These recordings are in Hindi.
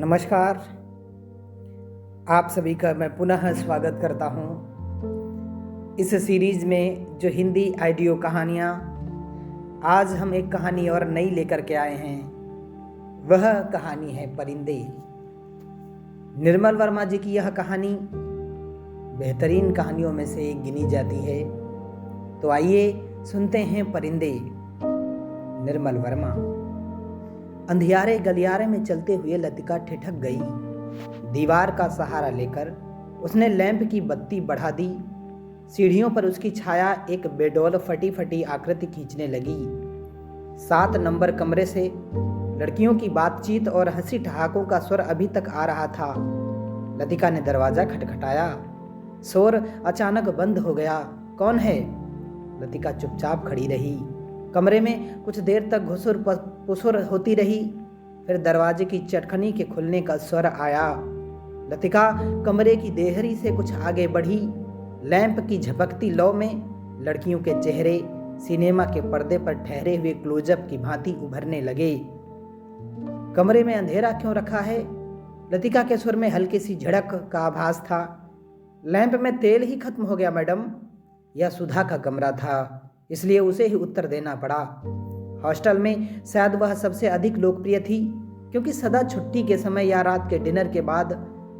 नमस्कार। आप सभी का मैं पुनः स्वागत करता हूँ इस सीरीज में जो हिंदी ऑडियो कहानियाँ। आज हम एक कहानी और नई लेकर के आए हैं। वह कहानी है परिंदे। निर्मल वर्मा जी की यह कहानी बेहतरीन कहानियों में से एक गिनी जाती है। तो आइए सुनते हैं परिंदे। निर्मल वर्मा। अंधियारे गलियारे में चलते हुए लतिका ठिठक गई। दीवार का सहारा लेकर उसने लैंप की बत्ती बढ़ा दी। सीढ़ियों पर उसकी छाया एक बेडौल फटी फटी आकृति खींचने लगी। 7 नंबर कमरे से लड़कियों की बातचीत और हंसी ठहाकों का स्वर अभी तक आ रहा था। लतिका ने दरवाजा खटखटाया। शोर अचानक बंद हो गया। कौन है? लतिका चुपचाप खड़ी रही। कमरे में कुछ देर तक घुसुर पुसुर होती रही। फिर दरवाजे की चटखनी के खुलने का स्वर आया। लतिका कमरे की देहरी से कुछ आगे बढ़ी। लैंप की झपकती लौ में लड़कियों के चेहरे सिनेमा के पर्दे पर ठहरे हुए क्लोजअप की भांति उभरने लगे। कमरे में अंधेरा क्यों रखा है? लतिका के स्वर में हल्की सी झड़क का आभास था। लैंप में तेल ही खत्म हो गया मैडम। यह सुधा का कमरा था, इसलिए उसे ही उत्तर देना पड़ा। हॉस्टल में शायद वह सबसे अधिक लोकप्रिय थी, क्योंकि सदा छुट्टी के समय या रात के डिनर के बाद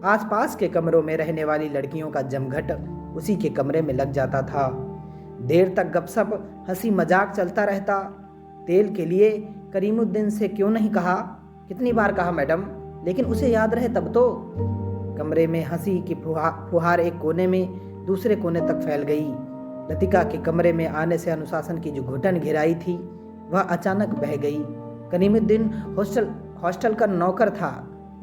आसपास के कमरों में रहने वाली लड़कियों का जमघट उसी के कमरे में लग जाता था। देर तक गपशप हंसी मजाक चलता रहता। तेल के लिए करीमुद्दीन से क्यों नहीं कहा? कितनी बार कहा मैडम, लेकिन उसे याद रहे तब तो। कमरे में हंसी की फुहार एक कोने में दूसरे कोने तक फैल गई। लतिका के कमरे में आने से अनुशासन की जो घुटन घिराई थी वह अचानक बह गई। करीमुद्दीन हॉस्टल का नौकर था।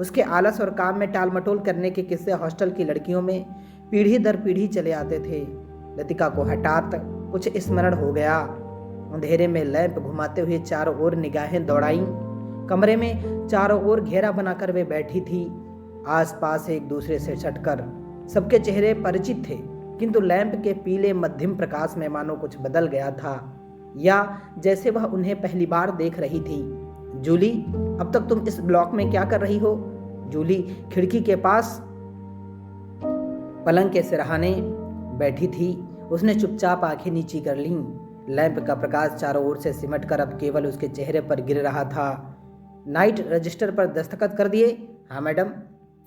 उसके आलस और काम में टाल मटोल करने के किस्से हॉस्टल की लड़कियों में पीढ़ी दर पीढ़ी चले आते थे। लतिका को हठात कुछ स्मरण हो गया। अंधेरे में लैंप घुमाते हुए चारों ओर निगाहें दौड़ाईं। कमरे में चारों ओर घेरा बनाकर वे बैठी थी, आसपास एक दूसरे से सटकर। सबके चेहरे परिचित थे, किंतु लैंप के पीले मध्यम प्रकाश में मानो कुछ बदल गया था, या जैसे वह उन्हें पहली बार देख रही थी। जूली, अब तक तुम इस ब्लॉक में क्या कर रही हो? जूली खिड़की के पास पलंग के सिरहाने बैठी थी। उसने चुपचाप आंखें नीची कर लीं। लैंप का प्रकाश चारों ओर से सिमट कर अब केवल उसके चेहरे पर गिर रहा था। नाइट रजिस्टर पर दस्तखत कर दिए? हाँ मैडम।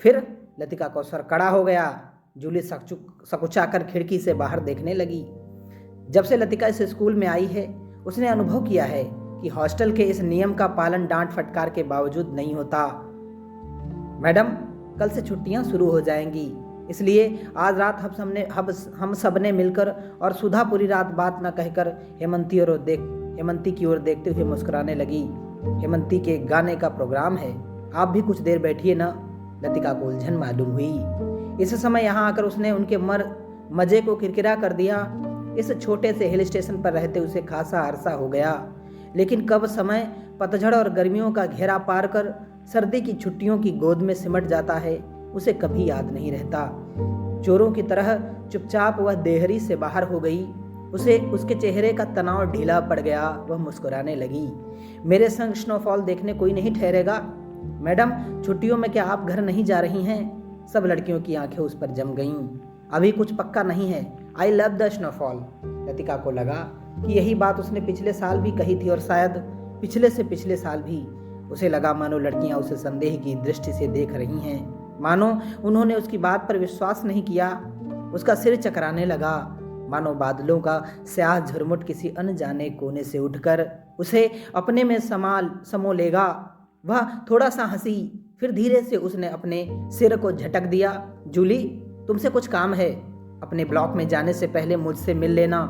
फिर? लतिका का स्वर कड़ा हो गया। जूली सकुचाकर खिड़की से बाहर देखने लगी। जब से लतिका इस स्कूल में आई है, उसने अनुभव किया है कि हॉस्टल के इस नियम का पालन डांट फटकार के बावजूद नहीं होता। मैडम, कल से छुट्टियां शुरू हो जाएंगी, इसलिए आज रात हम सब ने मिलकर और सुधा पूरी रात बात न कहकर हेमंती की ओर देखते हुए मुस्कुराने लगी। हेमंती के गाने का प्रोग्राम है, आप भी कुछ देर बैठिए ना। लतिका को उलझन मालूम हुई। इस समय यहाँ आकर उसने उनके मजे को किरकिरा कर दिया। इस छोटे से हिल स्टेशन पर रहते उसे खासा अरसा हो गया, लेकिन कब समय पतझड़ और गर्मियों का घेरा पार कर सर्दी की छुट्टियों की गोद में सिमट जाता है, उसे कभी याद नहीं रहता। चोरों की तरह चुपचाप वह देहरी से बाहर हो गई। उसके चेहरे का तनाव ढीला पड़ गया। वह मुस्कुराने लगी। मेरे संग स्नोफॉल देखने कोई नहीं ठहरेगा? मैडम, छुट्टियों में क्या आप घर नहीं जा रही हैं? सब लड़कियों की आंखें उस पर जम गईं। अभी कुछ पक्का नहीं है। I love the snowfall. Latika को लगा कि यही बात उसने पिछले साल भी कही थी, और शायद पिछले से पिछले साल भी। उसे लगा मानो लड़कियां उसे संदेह की दृष्टि से देख रही हैं, मानो उन्होंने उसकी बात पर विश्वास नहीं किया। उसका सिर चकराने लगा, मानो बादलों का स्याह झुरमुट किसी अनजाने कोने से उठकर उसे अपने में समो लेगा। वह थोड़ा सा हंसी, फिर धीरे से उसने अपने सिर को झटक दिया। जूली, तुमसे कुछ काम है। अपने ब्लॉक में जाने से पहले मुझसे मिल लेना।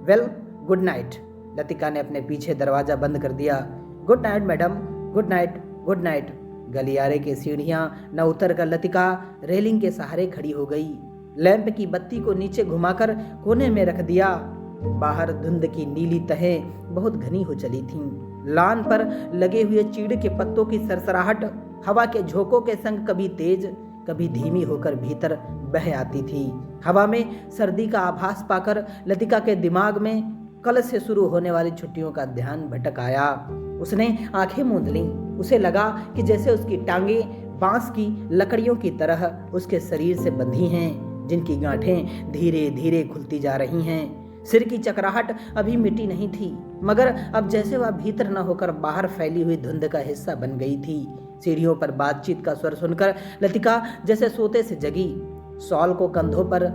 Well, good night. लतिका ने अपने पीछे दरवाजा बंद कर दिया। Good night madam, good night, good night. गलियारे की सीढ़ियां न उतर कर लतिका रेलिंग के सहारे खड़ी हो गई। लैंप की बत्ती को नीचे घुमाकर कोने में रख दिया। बाहर धुंध की नीली तहें बहुत घनी हो चली थीं। लान पर लगे हुए चीड़ के पत्तों की सरसराहट हवा के झोंकों के संग कभी तेज कभी धीमी होकर भीतर बह आती थी। हवा में सर्दी का आभास पाकर लतिका के दिमाग में कल से शुरू होने वाली छुट्टियों का ध्यान भटक आया। उसने आंखें मूंद लीं। उसे लगा कि जैसे उसकी टांगें बांस की लकड़ियों की तरह उसके शरीर से बंधी हैं, जिनकी गांठें धीरे धीरे खुलती जा रही हैं। सिर की चकराहट अभी मिटी नहीं थी, मगर अब जैसे वह भीतर न होकर बाहर फैली हुई धुंध का हिस्सा बन गई थी। सीढ़ियों पर बातचीत का स्वर सुनकर लतिका जैसे सोते से जगी, शॉल को कंधों पर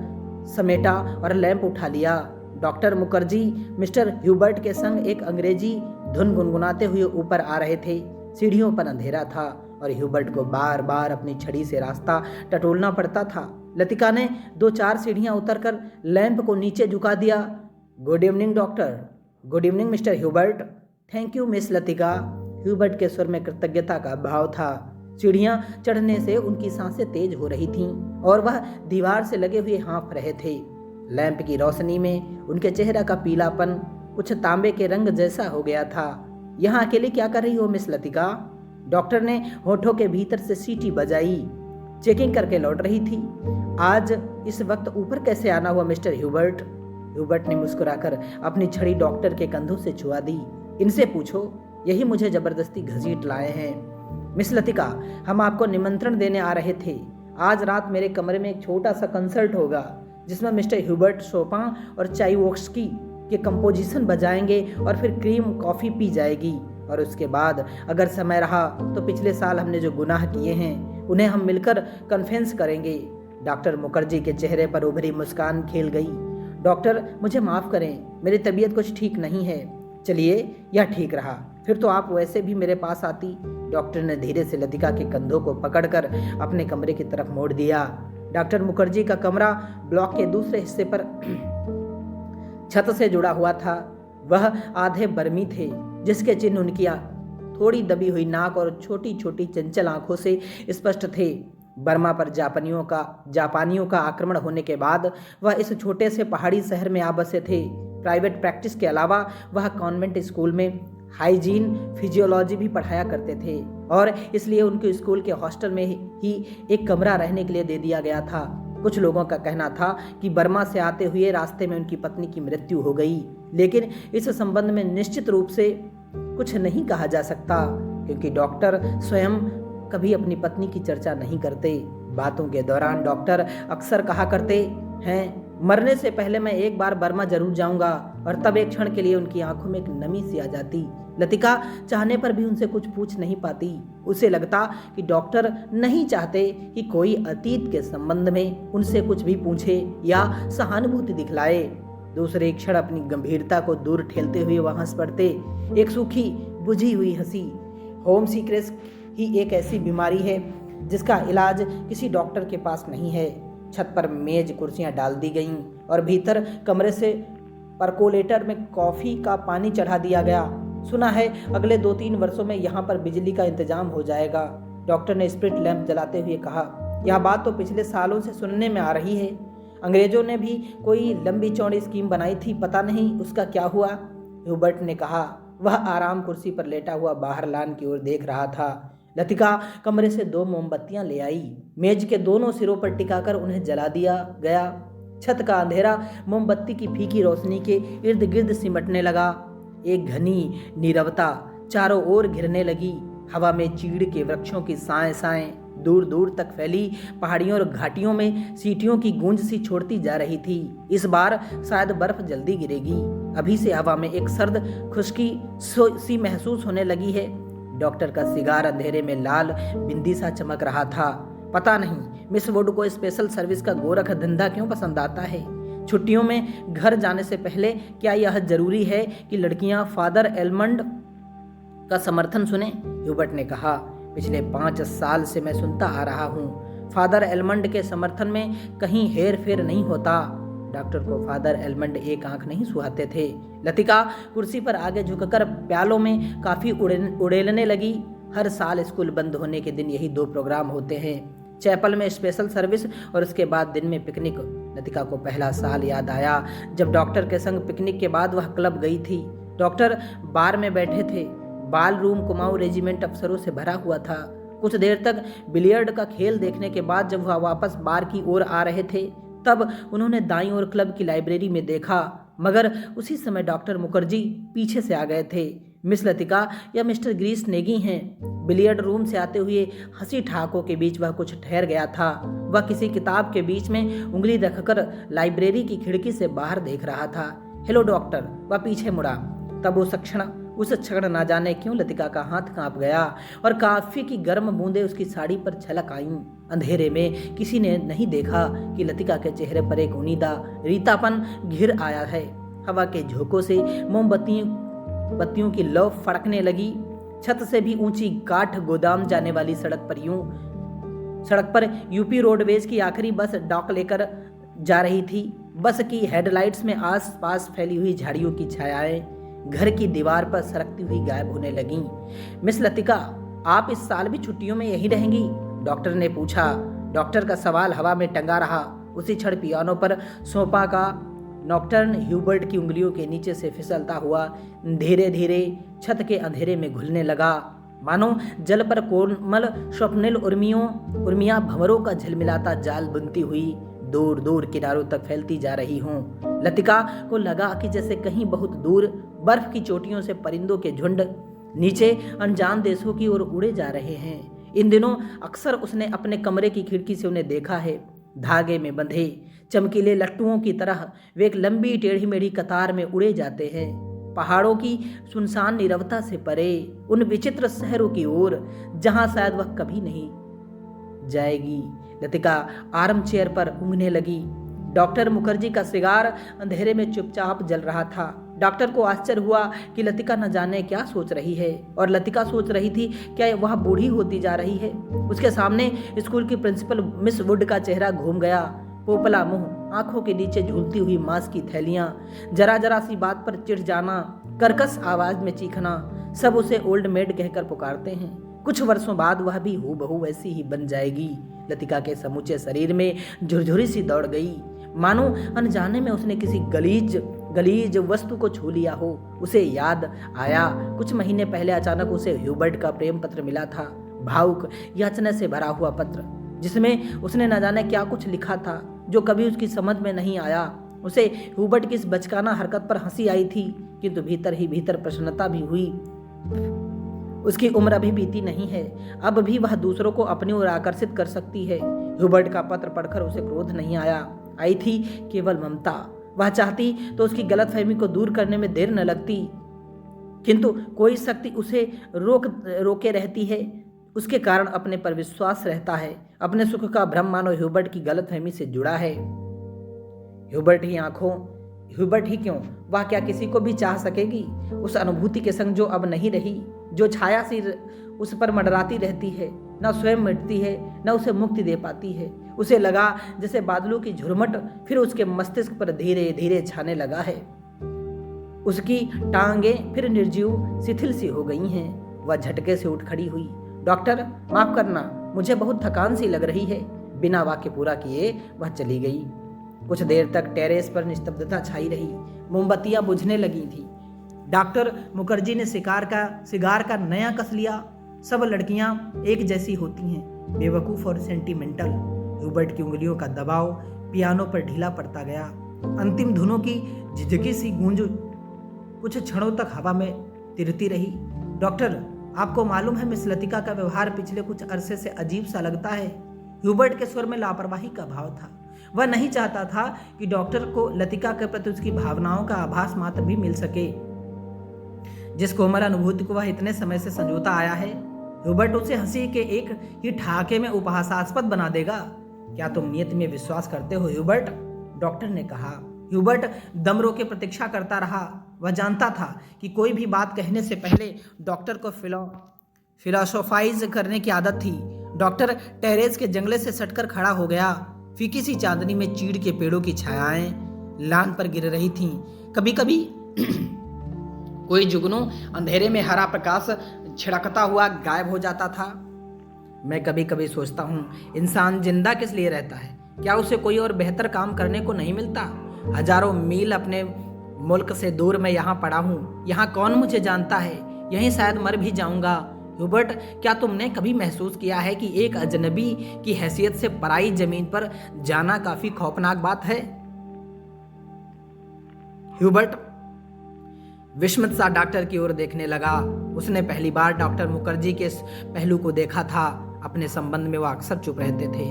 समेटा और लैंप उठा लिया। डॉक्टर मुखर्जी मिस्टर ह्यूबर्ट के संग एक अंग्रेजी धुन गुनगुनाते हुए ऊपर आ रहे थे। सीढ़ियों पर अंधेरा था और ह्यूबर्ट को बार बार अपनी छड़ी से रास्ता टटोलना पड़ता था। लतिका ने 2-4 सीढ़ियां उतरकर लैंप को नीचे झुका दिया। Good evening doctor. Good evening mister Hubert. Thank you miss Latika. Hubert के स्वर में कृतज्ञता का भाव था। सीढ़ियां चढ़ने से उनकी सांसें तेज हो रही थीं और वह दीवार से लगे हुए हाँफ रहे थे। लैंप की रोशनी में उनके चेहरा का पीलापन कुछ तांबे के रंग जैसा हो गया था। यहाँ अकेले क्या कर रही हो मिस लतिका? डॉक्टर ने होठों के भीतर से सीटी बजाई। चेकिंग करके लौट रही थी। आज इस वक्त ऊपर कैसे आना हुआ मिस्टर ह्यूबर्ट? ह्यूबर्ट ने मुस्कुराकर अपनी छड़ी डॉक्टर के कंधों से छुआ दी। इनसे पूछो, यही मुझे जबरदस्ती घसीट लाए हैं। मिस लतिका, हम आपको निमंत्रण देने आ रहे थे। आज रात मेरे कमरे में एक छोटा सा कंसर्ट होगा, जिसमें मिस्टर ह्यूबर्ट शोपां और चाइवोस्की के कंपोजिशन बजाएंगे और फिर क्रीम कॉफ़ी पी जाएगी। और उसके बाद अगर समय रहा तो पिछले साल हमने जो गुनाह किए हैं उन्हें हम मिलकर कन्फेंस करेंगे। डॉक्टर मुखर्जी के चेहरे पर उभरी मुस्कान खेल गई। डॉक्टर, मुझे माफ़ करें, मेरी तबीयत कुछ ठीक नहीं है। चलिए, यह ठीक रहा, फिर तो आप वैसे भी मेरे पास आती। डॉक्टर ने धीरे से लतिका के कंधों को पकड़कर अपने कमरे की तरफ मोड़ दिया। डॉक्टर मुखर्जी का कमरा ब्लॉक के दूसरे हिस्से पर छत से जुड़ा हुआ था। वह आधे बर्मी थे, जिसके चिन्ह उनकी थोड़ी दबी हुई नाक और छोटी छोटी चंचल आंखों से स्पष्ट थे। बर्मा पर जापानियों का आक्रमण होने के बाद वह इस छोटे से पहाड़ी शहर में आ बसे थे। प्राइवेट प्रैक्टिस के अलावा वह कॉन्वेंट स्कूल में हाइजीन फिजियोलॉजी भी पढ़ाया करते थे और इसलिए उनके स्कूल के हॉस्टल में ही एक कमरा रहने के लिए दे दिया गया था। कुछ लोगों का कहना था कि बर्मा से आते हुए रास्ते में उनकी पत्नी की मृत्यु हो गई, लेकिन इस संबंध में निश्चित रूप से कुछ नहीं कहा जा सकता, क्योंकि डॉक्टर स्वयं कभी अपनी पत्नी की चर्चा नहीं करते। बातों के दौरान डॉक्टर अक्सर कहा करते हैं, मरने से पहले मैं एक बार बर्मा जरूर जाऊंगा, और तब एक क्षण के लिए उनकी आंखों में एक नमी सी आ जाती। लतिका चाहने पर भी उनसे कुछ पूछ नहीं पाती। उसे लगता कि डॉक्टर नहीं चाहते कि कोई अतीत के संबंध में उनसे कुछ भी पूछे या सहानुभूति दिखलाए। दूसरे क्षण अपनी गंभीरता को दूर ठेलते हुए वह हंस पड़ते, एक सूखी बुझी हुई हंसी। होम सीक्रेट ही एक ऐसी बीमारी है जिसका इलाज किसी डॉक्टर के पास नहीं है। छत पर मेज कुर्सियां डाल दी गईं और भीतर कमरे से परकोलेटर में कॉफ़ी का पानी चढ़ा दिया गया। सुना है अगले 2-3 वर्षों में यहाँ पर बिजली का इंतजाम हो जाएगा, डॉक्टर ने स्प्रिट लैंप जलाते हुए कहा। यह बात तो पिछले सालों से सुनने में आ रही है। अंग्रेजों ने भी कोई लंबी चौड़ी स्कीम बनाई थी, पता नहीं उसका क्या हुआ, ह्यूबर्ट ने कहा। वह आराम कुर्सी पर लेटा हुआ बाहर लान की ओर देख रहा था। लतिका कमरे से 2 मोमबत्तियां ले आई। मेज के दोनों सिरों पर टिकाकर उन्हें जला दिया गया। छत का अंधेरा मोमबत्ती की फीकी रोशनी के इर्द गिर्द सिमटने लगा। एक घनी नीरवता चारों ओर घिरने लगी। हवा में चीड़ के वृक्षों की साएं साएं दूर दूर तक फैली पहाड़ियों और घाटियों में सीटियों की गूंज सी छोड़ती जा रही थी। इस बार शायद बर्फ जल्दी गिरेगी। अभी से हवा में एक सर्द खुश्की सी महसूस होने लगी है। डॉक्टर का सिगार अंधेरे में लाल बिंदी सा चमक रहा था। पता नहीं मिस वुड को स्पेशल सर्विस का गोरख धंधा क्यों पसंद आता है। छुट्टियों में घर जाने से पहले क्या यह जरूरी है कि लड़कियां फादर एलमंड का समर्थन सुने? ह्यूबर्ट ने कहा, पिछले 5 साल से मैं सुनता आ रहा हूँ, फादर एलमंड के समर्थन में कहीं हेर फेर नहीं होता। डॉक्टर को फादर एलमंड एक आंख नहीं सुहाते थे। लतिका कुर्सी पर आगे झुककर प्यालों में काफी उड़ेलने लगी। हर साल स्कूल बंद होने के दिन यही 2 प्रोग्राम होते हैं, चैपल में स्पेशल सर्विस और उसके बाद दिन में पिकनिक। लतिका को पहला साल याद आया जब डॉक्टर के संग पिकनिक के बाद वह क्लब गई थी। डॉक्टर बार में बैठे थे। बाल रूम कुमाऊं रेजिमेंट अफसरों से भरा हुआ था। कुछ देर तक बिलियर्ड का खेल देखने के बाद जब वह वापस बार की ओर आ रहे थे तब उन्होंने दाईं ओर क्लब की लाइब्रेरी में देखा, मगर उसी समय डॉक्टर मुखर्जी पीछे से आ गए थे। मिस लतिका या मिस्टर ग्रीस नेगी हैं। बिलियर्ड रूम से आते हुए हंसी ठहाकों के बीच वह कुछ ठहर गया था। वह किसी किताब के बीच में उंगली रखकर लाइब्रेरी की खिड़की से बाहर देख रहा था। हेलो डॉक्टर, वह पीछे मुड़ा। तब उस क्षण ना जाने क्यों लतिका का हाथ कांप गया और काफी की गर्म बूंदें उसकी साड़ी पर छलक आईं। अंधेरे में किसी ने नहीं देखा कि लतिका के चेहरे पर एक उनीदा रीतापन घिर आया है। हवा के झोंकों से मोमबत्तियों की लौ फड़कने लगी। छत से भी ऊंची काठ गोदाम जाने वाली सड़क पर यूपी रोडवेज की आखिरी बस डॉक लेकर जा रही थी। बस की हेडलाइट्स में आस पास फैली हुई झाड़ियों की छायाएं घर की दीवार पर सरकती हुई गायब होने लगीं। मिस लतिका, आप इस साल भी छुट्टियों में यहीं रहेंगी? डॉक्टर ने पूछा। डॉक्टर का सवाल हवा में टंगा रहा। उसी क्षण पियानो पर सोपा का नॉक्टर्न ह्यूबर्ट की उंगलियों के नीचे से फिसलता हुआ धीरे धीरे छत के अंधेरे में घुलने लगा, मानो जल पर कोमल स्वप्निल उर्मियां भंवरों का झिलमिलाता जाल बुनती हुई दूर दूर किनारों तक फैलती जा रही हों। लतिका को लगा कि जैसे कहीं बहुत दूर बर्फ की चोटियों से परिंदों के झुंड नीचे अनजान देशों की ओर उड़े जा रहे हैं। इन दिनों अक्सर उसने अपने कमरे की खिड़की से उन्हें देखा है। धागे में बंधे चमकीले लट्टुओं की तरह वे एक लंबी टेढ़ी मेढ़ी कतार में उड़े जाते हैं, पहाड़ों की सुनसान नीरवता से परे उन विचित्र शहरों की ओर जहां शायद वह कभी नहीं जाएगी। लतिका आर्म चेयर पर ऊँघने लगी। डॉक्टर मुखर्जी का सिगार अंधेरे में चुपचाप जल रहा था। डॉक्टर को आश्चर्य हुआ कि लतिका न जाने क्या सोच रही है, और लतिका सोच रही थी क्या वह बूढ़ी होती जा रही है। उसके सामने स्कूल की प्रिंसिपल मिस वुड का चेहरा घूम गया। पोपला मुंह, आंखों के नीचे झूलती हुई मांस की थैलियां, जरा जरा सी बात पर चिढ़ जाना, कर्कश आवाज में चीखना, सब उसे ओल्ड मेड कहकर पुकारते हैं। कुछ वर्षों बाद वह भी हूबहू वैसी ही बन जाएगी। लतिका के समूचे शरीर में झुरझुरी सी दौड़ गई, मानो अनजाने में उसने किसी गलीज वस्तु को छू लिया हो। उसे याद आया कुछ महीने पहले अचानक उसे ह्यूबर्ट का प्रेम पत्र मिला था, भावुक याचना से भरा हुआ पत्र, जिसमें उसने न जाने क्या कुछ लिखा था जो कभी उसकी समझ में नहीं आया। उसे ह्यूबर्ट की इस बचकाना हरकत पर हंसी आई थी, किंतु भीतर ही भीतर प्रसन्नता भी हुई। उसकी उम्र अभी बीती नहीं है, अब भी वह दूसरों को अपनी ओर आकर्षित कर सकती है। ह्यूबर्ट का पत्र पढ़कर उसे क्रोध नहीं आया, आई थी केवल ममता। वह चाहती तो उसकी गलतफहमी को दूर करने में देर न लगती, किंतु कोई शक्ति उसे रोके रहती है। उसके कारण अपने पर विश्वास रहता है। अपने सुख का भ्रम मानो ह्यूबर्ट की गलतफहमी से जुड़ा है। ह्यूबर्ट ही क्यों, वह क्या किसी को भी चाह सकेगी? उस अनुभूति के संग जो अब नहीं रही, जो छाया सी उस पर मंडराती रहती है, न स्वयं मिटती है न उसे मुक्ति दे पाती है। उसे लगा जैसे बादलों की झुरमुट फिर उसके मस्तिष्क पर धीरे धीरे छाने लगा है। उसकी टांगें फिर निर्जीव शिथिल सी हो गई हैं। वह झटके से उठ खड़ी हुई। डॉक्टर, माफ करना, मुझे बहुत थकान सी लग रही है। बिना वाक्य पूरा किए वह चली गई। कुछ देर तक टेरेस पर निस्तब्धता छाई रही। मोमबत्तियां बुझने लगी थी। डॉक्टर मुखर्जी ने सिगार का नया कस लिया। सब लड़कियां एक जैसी होती हैं, बेवकूफ और सेंटिमेंटल। ह्यूबर्ट की उंगलियों का दबाव पियानो पर ढीला पड़ता गया। अंतिम धुनों की झिझकी सी गूंज कुछ क्षणों तक हवा में तिरती रही। डॉक्टर, आपको मालूम है मिस लतिका का व्यवहार पिछले कुछ अरसे से अजीब सा लगता है। ह्यूबर्ट के स्वर में लापरवाही का भाव था। वह नहीं चाहता था कि डॉक्टर को लतिका के प्रति उसकी भावनाओं का आभास मात्र भी मिल सके, जिस कोमल अनुभूति को वह इतने समय से संजोता आया है। ह्यूबर्ट उसे हंसी के एक ही ठहाके में उपहासास्पद बना देगा। क्या तुम नियति में विश्वास करते हो ह्यूबर्ट? डॉक्टर ने कहा। ह्यूबर्ट दम रोके प्रतीक्षा करता रहा। वह जानता था कि कोई भी बात कहने से पहले डॉक्टर को फिलोसोफाइज करने की आदत थी। डॉक्टर टेरेस के जंगले से सटकर खड़ा हो गया। फीकी सी चांदनी में चीड़ के पेड़ों की छायाएं लान पर गिर रही थीं। कभी कभी कोई जुगनू अंधेरे में हरा प्रकाश छिड़कता हुआ गायब हो जाता था। मैं कभी कभी सोचता हूँ, इंसान जिंदा किस लिए रहता है? क्या उसे कोई और बेहतर काम करने को नहीं मिलता? हजारों मील अपने मुल्क से दूर मैं यहाँ पड़ा हूँ। यहाँ कौन मुझे जानता है? यहीं शायद मर भी जाऊंगा। ह्यूबर्ट, क्या तुमने कभी महसूस किया है कि एक अजनबी की हैसियत से पराई जमीन पर जाना काफी खौफनाक बात है? ह्यूबर्ट, विस्मित सा डॉक्टर की ओर देखने लगा। उसने पहली बार डॉक्टर मुखर्जी के इस पहलू को देखा था। अपने संबंध में वह अक्सर चुप रहते थे।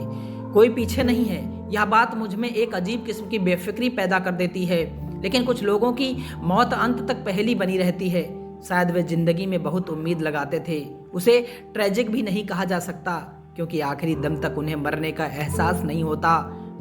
कोई पीछे नहीं है, यह बात मुझ में एक अजीब किस्म की बेफिक्री पैदा कर देती है। लेकिन कुछ लोगों की मौत अंत तक पहेली बनी रहती है। शायद वे जिंदगी में बहुत उम्मीद लगाते थे। उसे ट्रेजिक भी नहीं कहा जा सकता, क्योंकि आखिरी दम तक उन्हें मरने का एहसास नहीं होता।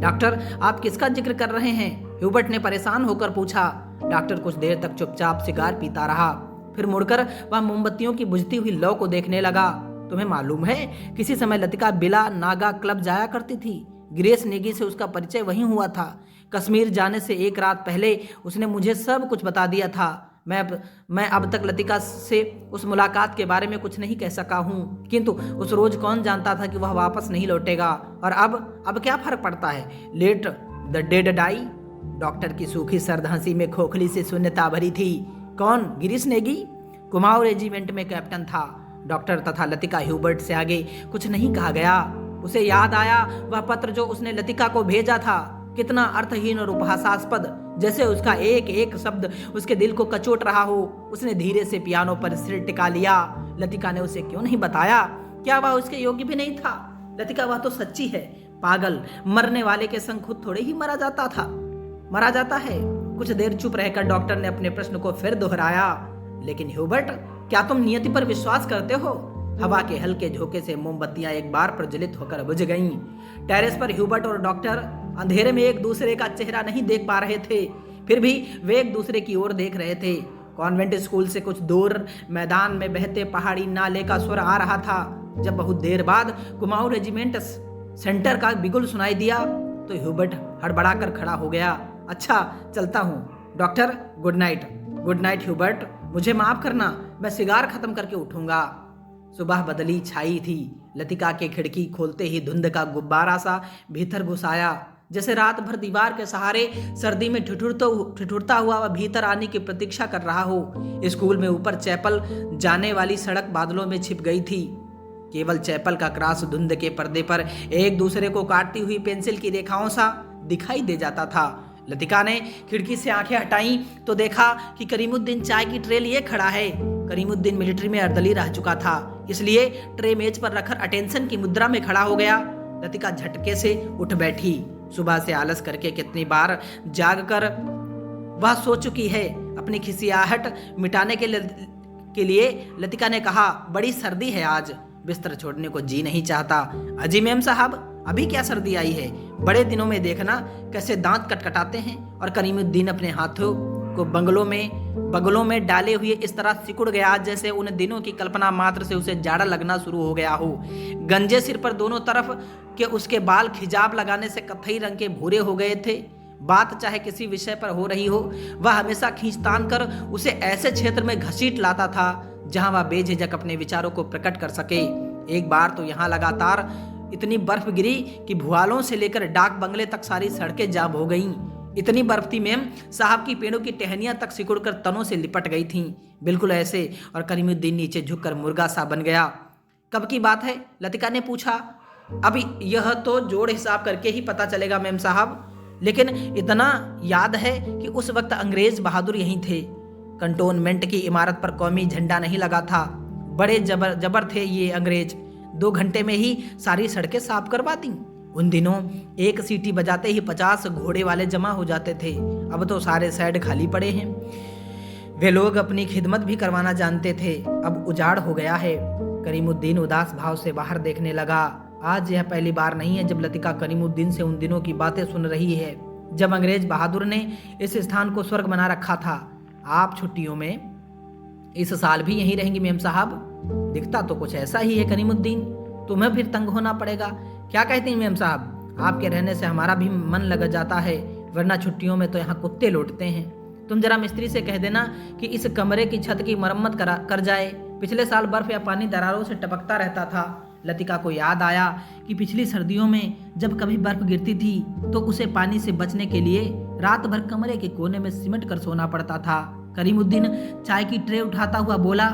डॉक्टर, आप किसका जिक्र कर रहे हैं? ह्यूबर्ट ने परेशान होकर पूछा। डॉक्टर कुछ देर तक चुपचाप सिगार पीता रहा। फिर मुड़कर वह मोमबत्तियों की बुझती हुई लौ को देखने लगा। तुम्हें मालूम है, किसी समय लतिका बिला नागा क्लब जाया करती थी। ग्रेस नेगी से उसका परिचय वहीं हुआ था। कश्मीर जाने से एक रात पहले उसने मुझे सब कुछ बता दिया था। मैं अब तक लतिका से उस मुलाकात के बारे में कुछ नहीं कह सका हूँ, किंतु उस रोज कौन जानता था कि वह वापस नहीं लौटेगा। और अब क्या फर्क पड़ता है? Let the dead die. Doctor की सूखी सर्द हंसी में खोखली से शून्यता भरी थी। कौन? गिरीश नेगी? कुमाऊं रेजिमेंट में कैप्टन था। डॉक्टर तथा लतिका ह्यूबर्ट से आगे कुछ नहीं कहा गया। उसे याद आया वह पत्र जो उसने लतिका को भेजा था। कितना अर्थहीन और उपहासास्पद, जैसे उसका एक एक शब्द उसके दिल को कचोट रहा हो। उसने धीरे से पियानो पर सिर टिका लिया। लतिका ने उसे क्यों नहीं बताया? क्या वह उसके योग्य भी नहीं था? लतिका, वह तो सच्ची है। पागल, मरने वाले के संग खुद थोड़े ही मरा जाता है। कुछ देर चुप रहकर डॉक्टर ने अपने प्रश्न को फिर दोहराया। लेकिन ह्यूबर्ट, क्या तुम नियति पर विश्वास करते हो? हवा के हल्के झोंके से मोमबत्तियां एक बार प्रज्वलित होकर बुझ गईं। टेरेस पर ह्यूबर्ट और डॉक्टर अंधेरे में एक दूसरे का चेहरा नहीं देख पा रहे थे, फिर भी वे एक दूसरे की ओर देख रहे थे। कॉन्वेंट स्कूल से कुछ दूर मैदान में बहते पहाड़ी नाले का स्वर आ रहा था। जब बहुत देर बाद कुमाऊं रेजिमेंट सेंटर का बिगुल सुनाई दिया तो ह्यूबर्ट हड़बड़ाकर खड़ा हो गया। अच्छा, चलता हूँ डॉक्टर। Good night Hubert. मुझे माफ करना, मैं सिगार खत्म करके उठूंगा। सुबह बदली छाई थी। लतिका के खिड़की खोलते ही धुंध का गुब्बारा सा भीतर घुस आया। जैसे रात भर दीवार के सहारे सर्दी में ठिठुरता हुआ वह भीतर आने की प्रतीक्षा कर रहा हो। स्कूल में ऊपर चैपल जाने वाली सड़क बादलों में छिप गई थी। केवल चैपल का क्रॉस धुंध के पर्दे पर एक दूसरे को काटती हुई पेंसिल की रेखाओं सा दिखाई दे जाता था। लतिका ने खिड़की से आंखें हटाई तो देखा कि करीमुद्दीन चाय की ट्रे लिए खड़ा है। करीमुद्दीन मिलिट्री में अर्दली रह चुका था, इसलिए ट्रे मेज पर रखकर अटेंशन की मुद्रा में खड़ा हो गया। लतिका झटके से उठ बैठी। सुबह से आलस करके कितनी बार जाग कर वह सो चुकी है। अपनी खिसियाहट मिटाने के लिए लतिका ने कहा, बड़ी सर्दी है आज, बिस्तर छोड़ने को जी नहीं चाहता। अजी मैम साहब, अभी क्या सर्दी आई है? बड़े दिनों में देखना कैसे दांत कटकटाते हैं। और करीमुद्दीन अपने हाथों को बगलों में डाले हुए इस तरह सिकुड़ गया जैसे उन दिनों की कल्पना मात्र से उसे जाड़ा लगना शुरू हो गया हो। गंजे सिर पर दोनों तरफ के उसके बाल खिजाब लगाने से कत्थई रंग के भूरे हो गए थे। बात चाहे किसी विषय पर हो रही हो, वह हमेशा खींचतान कर उसे ऐसे क्षेत्र में घसीट लाता था जहां वह बेझिझक अपने विचारों को प्रकट कर सके। एक बार तो यहाँ लगातार इतनी बर्फ गिरी कि भुआलों से लेकर डाक बंगले तक सारी सड़कें जाम हो गईं। इतनी बर्फ थी मैम साहब की पेड़ों की टहनियां तक सिकुड़कर तनों से लिपट गई थीं, बिल्कुल ऐसे। और करीमुद्दीन नीचे झुककर मुर्गा सा बन गया। कब की बात है? लतिका ने पूछा। अभी यह तो जोड़ हिसाब करके ही पता चलेगा मैम साहब, लेकिन इतना याद है कि उस वक्त अंग्रेज बहादुर यहीं थे। कंटोनमेंट की इमारत पर कौमी झंडा नहीं लगा था। बड़े जबर थे ये अंग्रेज। 2 घंटे में ही सारी सड़कें साफ करवा दी। उन दिनों एक सीटी बजाते ही 50 घोड़े वाले जमा हो जाते थे। अब तो सारे साइड खाली पड़े हैं। वे लोग अपनी खिदमत भी करवाना जानते थे। अब उजाड़ हो गया है। करीमुद्दीन उदास भाव से बाहर देखने लगा। आज यह पहली बार नहीं है जब लतिका करीमुद्दीन से उन दिनों की बातें सुन रही है, जब अंग्रेज बहादुर ने इस स्थान को स्वर्ग बना रखा था। आप छुट्टियों में इस साल भी यहीं रहेंगी मैम साहब? दिखता तो कुछ ऐसा ही है करीमुद्दीन। तुम्हें फिर तंग होना पड़ेगा। क्या कहती हैं मैम साहब? आपके रहने से हमारा भी मन लग जाता है, वरना छुट्टियों में तो यहाँ कुत्ते लौटते हैं। तुम जरा मिस्त्री से कह देना कि इस कमरे की छत की मरम्मत कर जाए। पिछले साल बर्फ या पानी दरारों से टपकता रहता था। लतिका को याद आया कि पिछली सर्दियों में जब कभी बर्फ गिरती थी तो उसे पानी से बचने के लिए रात भर कमरे के कोने में सिमट कर सोना पड़ता था। करीमुद्दीन चाय की ट्रे उठाता हुआ बोला,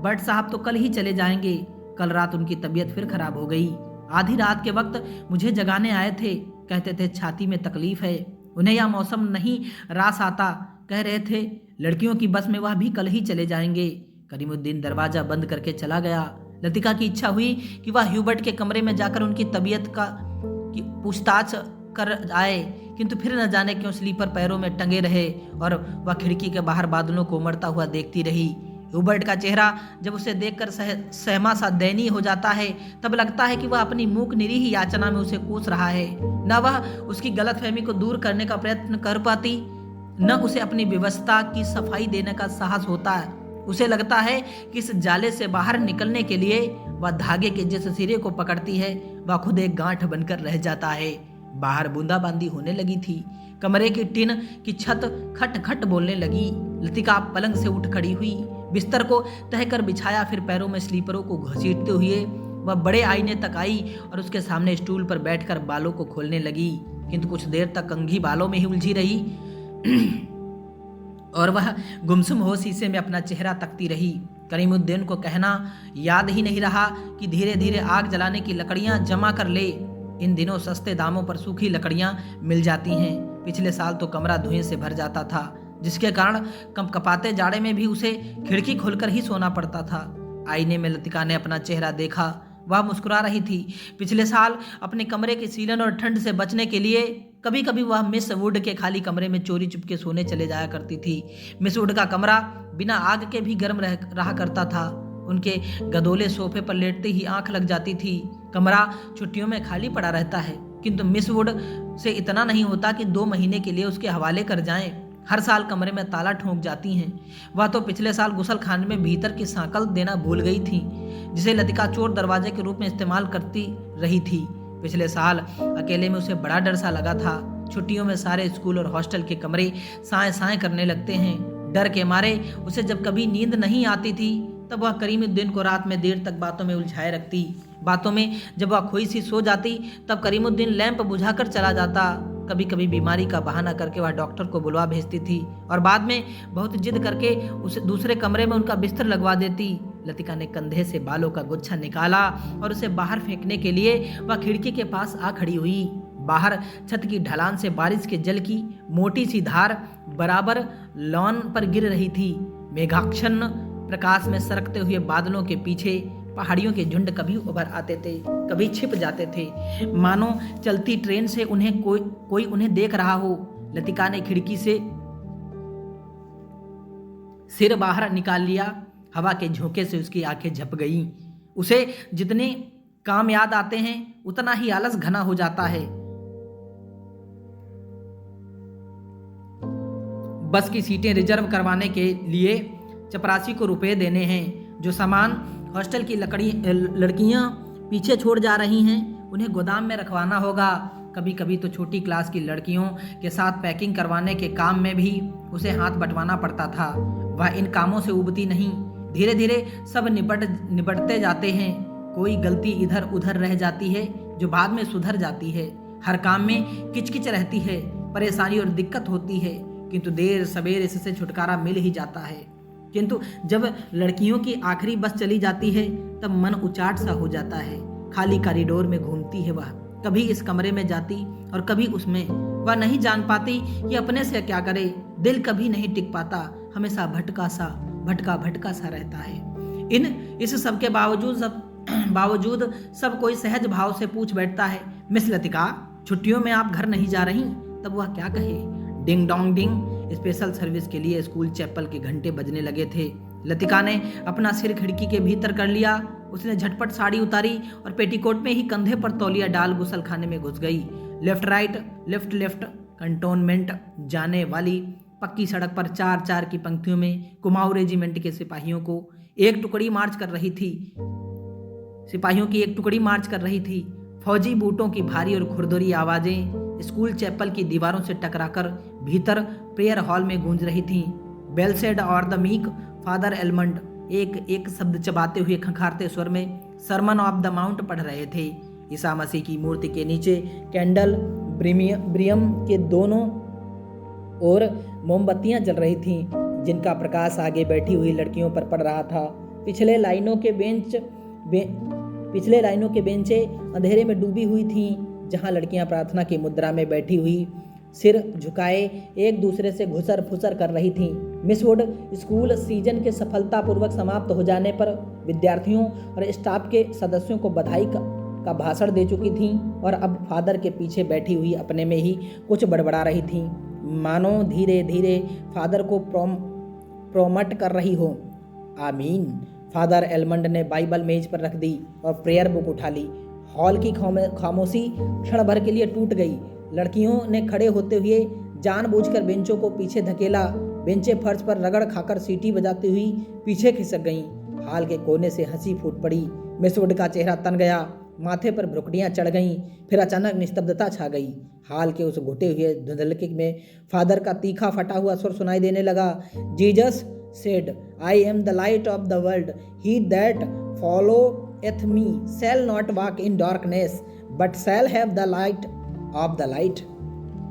बट साहब तो कल ही चले जाएंगे। कल रात उनकी तबीयत फिर खराब हो गई। आधी रात के वक्त मुझे जगाने आए थे। कहते थे छाती में तकलीफ है, उन्हें यह मौसम नहीं रास आता। कह रहे थे लड़कियों की बस में वह भी कल ही चले जाएंगे। करीमुद्दीन दरवाजा बंद करके चला गया। लतिका की इच्छा हुई कि वह ह्यूबर्ट के कमरे में जाकर उनकी तबीयत की पूछताछ कर आए, किंतु फिर न जाने क्यों स्लीपर पैरों में टंगे रहे और वह खिड़की के बाहर बादलों को उमड़ता हुआ देखती रही। ह्यूबर्ट का चेहरा जब उसे देखकर सहमा सा दयनीय हो जाता है, तब लगता है कि वह अपनी मूक निरीह याचना में उसे कोस रहा है। न वह उसकी गलतफहमी को दूर करने का प्रयत्न कर पाती, न उसे अपनी व्यवस्था की सफाई देने का साहस होता है। उसे लगता है कि इस जाले से बाहर निकलने के लिए वह धागे के जिस सिरे को पकड़ती है वह खुद एक गांठ बनकर रह जाता है। बाहर बूंदाबांदी होने लगी थी। कमरे की टिन की छत खट खट बोलने लगी। लतिका पलंग से उठ खड़ी हुई, बिस्तर को तह कर बिछाया, फिर पैरों में स्लीपरों को घसीटते हुए वह बड़े आईने तक आई और उसके सामने स्टूल पर बैठकर बालों को खोलने लगी, किंतु कुछ देर तक कंघी बालों में ही उलझी रही और वह गुमसुम हो शीशे में अपना चेहरा तकती रही। करीमुद्दीन को कहना याद ही नहीं रहा कि धीरे धीरे आग जलाने की लकड़ियां जमा कर ले। इन दिनों सस्ते दामों पर सूखी लकड़ियां मिल जाती हैं। पिछले साल तो कमरा धुएं से भर जाता था, जिसके कारण कपकपाते जाड़े में भी उसे खिड़की खोलकर ही सोना पड़ता था। आईने में लतिका ने अपना चेहरा देखा। वह मुस्कुरा रही थी। पिछले साल अपने कमरे के सीलन और ठंड से बचने के लिए कभी कभी वह मिस वुड के खाली कमरे में चोरी चुपके सोने चले जाया करती थी। मिस वुड का कमरा बिना आग के भी गर्म रहा करता था। उनके गदोले सोफे पर लेटते ही आंख लग जाती थी। कमरा छुट्टियों में खाली पड़ा रहता है, किंतु मिस वुड से इतना नहीं होता कि 2 महीने के लिए उसके हवाले कर जाएं। हर साल कमरे में ताला ठोंक जाती हैं। वह तो पिछले साल गुसल खाने में भीतर की सांकल देना भूल गई थी, जिसे लतिका चोर दरवाजे के रूप में इस्तेमाल करती रही थी। पिछले साल अकेले में उसे बड़ा डर सा लगा था। छुट्टियों में सारे स्कूल और हॉस्टल के कमरे साए साए करने लगते हैं। डर के मारे उसे जब कभी नींद नहीं आती थी तब वह करीमुद्दीन को रात में देर तक बातों में उलझाए रखती। बातों में जब वह खोई सी सो जाती तब करीमुद्दीन लैंप बुझाकर चला जाता। कभी कभी बीमारी का बहाना करके वह डॉक्टर को बुलवा भेजती थी और बाद में बहुत जिद करके उसे दूसरे कमरे में उनका बिस्तर लगवा देती। लतिका ने कंधे से बालों का गुच्छा निकाला और उसे बाहर फेंकने के लिए वह खिड़की के पास आ खड़ी हुई। बाहर छत की ढलान से बारिश के जल की मोटी सी धार बराबर लॉन पर गिर रही थी। मेघाच्छन्न प्रकाश में सरकते हुए बादलों के पीछे पहाड़ियों के झुंड कभी उभर आते थे, कभी छिप जाते थे, मानो चलती ट्रेन से उन्हें कोई उन्हें देख रहा हो। लतिका ने खिड़की से सिर बाहर निकाल लिया। हवा के झोंके से उसकी आंखें झप गईं। उसे जितने काम याद आते हैं उतना ही आलस घना हो जाता है। बस की सीटें रिजर्व करवाने के लिए चपरासी को रुपए देने हैं। जो सामान हॉस्टल की लड़कियां पीछे छोड़ जा रही हैं उन्हें गोदाम में रखवाना होगा। कभी कभी तो छोटी क्लास की लड़कियों के साथ पैकिंग करवाने के काम में भी उसे हाथ बंटवाना पड़ता था। वह इन कामों से उबती नहीं। धीरे धीरे सब निपटते जाते हैं। कोई गलती इधर उधर रह जाती है जो बाद में सुधर जाती है। हर काम में किचकिच रहती है, परेशानी और दिक्कत होती है, किंतु देर सवेर इससे छुटकारा मिल ही जाता है। किंतु जब लड़कियों की आखिरी बस चली जाती है तब मन उचाट सा हो जाता है। खाली कॉरिडोर में घूमती है वह, कभी इस कमरे में जाती और कभी उसमें। वह नहीं जान पाती कि अपने से क्या करे। दिल कभी नहीं टिक पाता, हमेशा भटका सा रहता है। इस सब के बावजूद सब कोई सहज भाव से पूछ बैठता है, मिस लतिका, छुट्टियों में आप घर नहीं जा रही? तब वह क्या कहे? Ding dong ding. Special service के लिए स्कूल चैपल के घंटे बजने लगे थे। लतिका ने अपना सिर खिड़की के भीतर कर लिया। उसने झटपट साड़ी उतारी और पेटीकोट में ही कंधे पर तौलिया डाल गुसल खाने में घुस गई। Left right left left cantonment जाने वाली पक्की सड़क पर 4-4 की पंक्तियों में कुमाऊं रेजिमेंट के सिपाहियों की एक टुकड़ी मार्च कर रही थी। फौजी बूटों की भारी और खुरदुरी आवाजें स्कूल चैपल की दीवारों से टकराकर भीतर प्रेयर हॉल में गूंज रही थीं। बेलसेड और द मीक फादर एलमंड एक शब्द चबाते हुए खंखारते स्वर में सरमन ऑफ द माउंट पढ़ रहे थे। ईसा मसीह की मूर्ति के नीचे कैंडल ब्रियम के दोनों ओर मोमबत्तियां जल रही थीं, जिनका प्रकाश आगे बैठी हुई लड़कियों पर पड़ रहा था। पिछले लाइनों के बेंचें अंधेरे में डूबी हुई थीं, जहां लड़कियां प्रार्थना की मुद्रा में बैठी हुई सिर झुकाए एक दूसरे से घुसर फुसर कर रही थीं। मिस वुड स्कूल सीजन के सफलतापूर्वक समाप्त हो जाने पर विद्यार्थियों और स्टाफ के सदस्यों को बधाई का भाषण दे चुकी थीं और अब फादर के पीछे बैठी हुई अपने में ही कुछ बड़बड़ा रही थीं, मानो धीरे धीरे फादर को प्रोमोट कर रही हो। आमीन। फादर एलमंड ने बाइबल मेज पर रख दी और प्रेयर बुक उठा ली। हॉल की खामोशी क्षण भर के लिए टूट गई। लड़कियों ने खड़े होते हुए जानबूझकर बेंचों को पीछे धकेला। बेंचें फर्श पर रगड़ खाकर सीटी बजाती हुई पीछे खिसक गईं। हाल के कोने से हंसी फूट पड़ी। मिस वुड का चेहरा तन गया, माथे पर भ्रुकुटियां चढ़ गईं। फिर अचानक निस्तब्धता छा गई। हाल के उस घुटे हुए धुंधलके में फादर का तीखा फटा हुआ स्वर सुनाई देने लगा। Jesus said, I am the light of the world. He that followeth me shall not walk in darkness, but shall have the light of the light.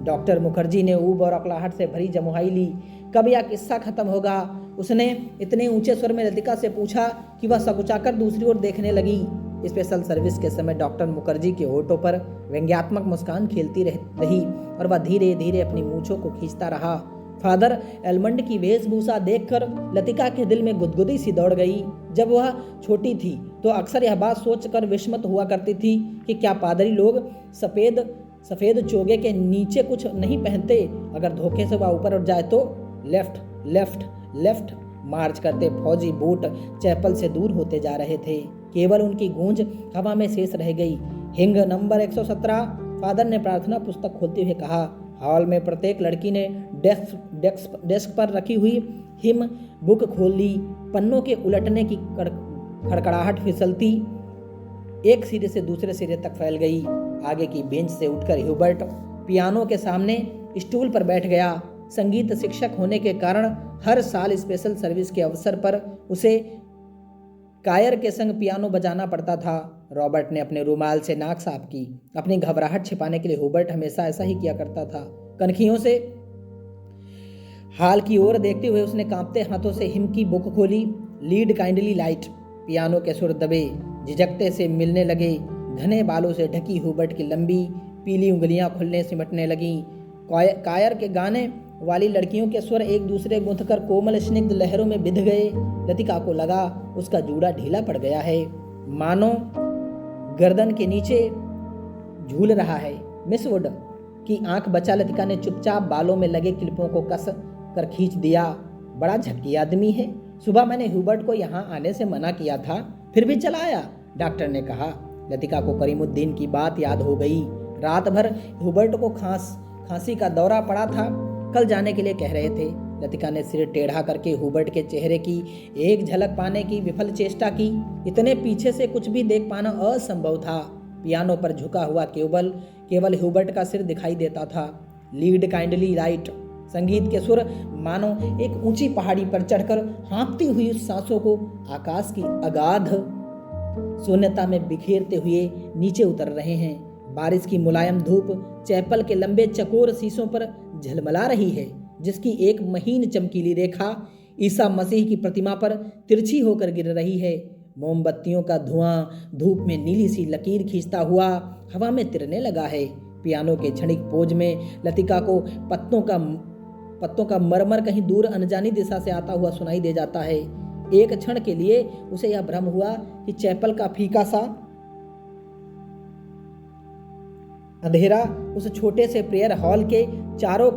Doctor Mukherjee ने ऊब और अकलाहट से भरी जमुहाई ली। कब यह किस्सा खत्म होगा? उसने इतने ऊंचे स्वर में लतिका से पूछा कि वह सकुचाकर दूसरी ओर देखने लगी। स्पेशल सर्विस के समय डॉक्टर मुखर्जी के होठों पर व्यंग्यात्मक मुस्कान खेलती रही और वह धीरे धीरे अपनी मूंछों को खींचता रहा। फादर एलमंड की वेशभूषा देखकर लतिका के दिल में गुदगुदी सी दौड़ गई। जब वह छोटी थी तो अक्सर यह बात सोचकर विस्मित हुआ करती थी कि क्या पादरी लोग सफेद चोगे के नीचे कुछ नहीं पहनते। अगर धोखे से वह ऊपर उठ जाए तो लेफ्ट लेफ्ट लेफ्ट मार्च करते फौजी बूट चैपल से दूर होते जा रहे थे। केवल उनकी गूंज हवा में शेष रह गई। हिंग नंबर 117। फादर ने प्रार्थना पुस्तक खोलते हुए कहा। हॉल में प्रत्येक लड़की ने डेस्क पर रखी हुई हिम बुक खोल ली। पन्नों के उलटने की खड़खड़ाहट फिसलती एक सिरे से दूसरे सिरे तक फैल गई। आगे की बेंच से उठकर ह्यूबर्ट पियानो के सामने स्टूल पर बैठ गया। संगीत शिक्षक होने के कारण हर साल स्पेशल सर्विस के अवसर पर उसे कायर के संग पियानो बजाना पड़ता था। रॉबर्ट ने अपने रुमाल से नाक साफ की। अपनी घबराहट छिपाने के लिए हुबर्ट हमेशा ऐसा ही किया करता था। कनखियों से हाल की ओर देखते हुए उसने कांपते हाथों से हिम की बुक खोली। Lead kindly light. पियानो के सुर दबे झिझकते से मिलने लगे। घने बालों से ढकी हुबर्ट की लंबी पीली उंगलियां खुलने सिमटने लगीं। कायर के गाने वाली लड़कियों के स्वर एक दूसरे गुंथकर कोमल स्निग्ध लहरों में बिध गए। लतिका को लगा उसका जूड़ा ढीला पड़ गया है, मानो गर्दन के नीचे झूल रहा है। मिस वुड की आंख बचा लतिका ने चुपचाप बालों में लगे क्लिपों को कस कर खींच दिया। बड़ा झक्की आदमी है। सुबह मैंने ह्यूबर्ट को यहाँ आने से मना किया था, फिर भी चला आया, डॉक्टर ने कहा। लतिका को करीमुद्दीन की बात याद हो गई। रात भर ह्यूबर्ट को खांसी का दौरा पड़ा था, कल जाने के लिए कह रहे थे। लतिका ने सिर टेढ़ा करके हुबर्ट के चेहरे की एक झलक पाने की विफल चेष्टा की। इतने पीछे से कुछ भी देख पाना असंभव था। पियानो पर झुका हुआ केवल हुबर्ट का सिर दिखाई देता था। Lead kindly light. संगीत के सुर मानो एक ऊंची पहाड़ी पर चढ़कर हाँफती हुई सांसों को आकाश की अगाध शून्यता में बिखेरते हुए नीचे उतर रहे हैं। बारिश की मुलायम धूप चैपल के लंबे चकोर शीशों पर झलमला रही है, जिसकी एक महीन चमकीली रेखा ईसा मसीह की प्रतिमा पर तिरछी होकर गिर रही है। मोमबत्तियों का धुआं धूप में नीली सी लकीर खींचता हुआ हवा में तिरने लगा है। पियानो के क्षणिक पोज में लतिका को पत्तों का मरमर कहीं दूर अनजानी दिशा से आता हुआ सुनाई दे जाता है। एक क्षण के लिए उसे यह भ्रम हुआ कि चैपल का फीका सा अंधेरा उस छोटे से प्रेयर हॉल के चारों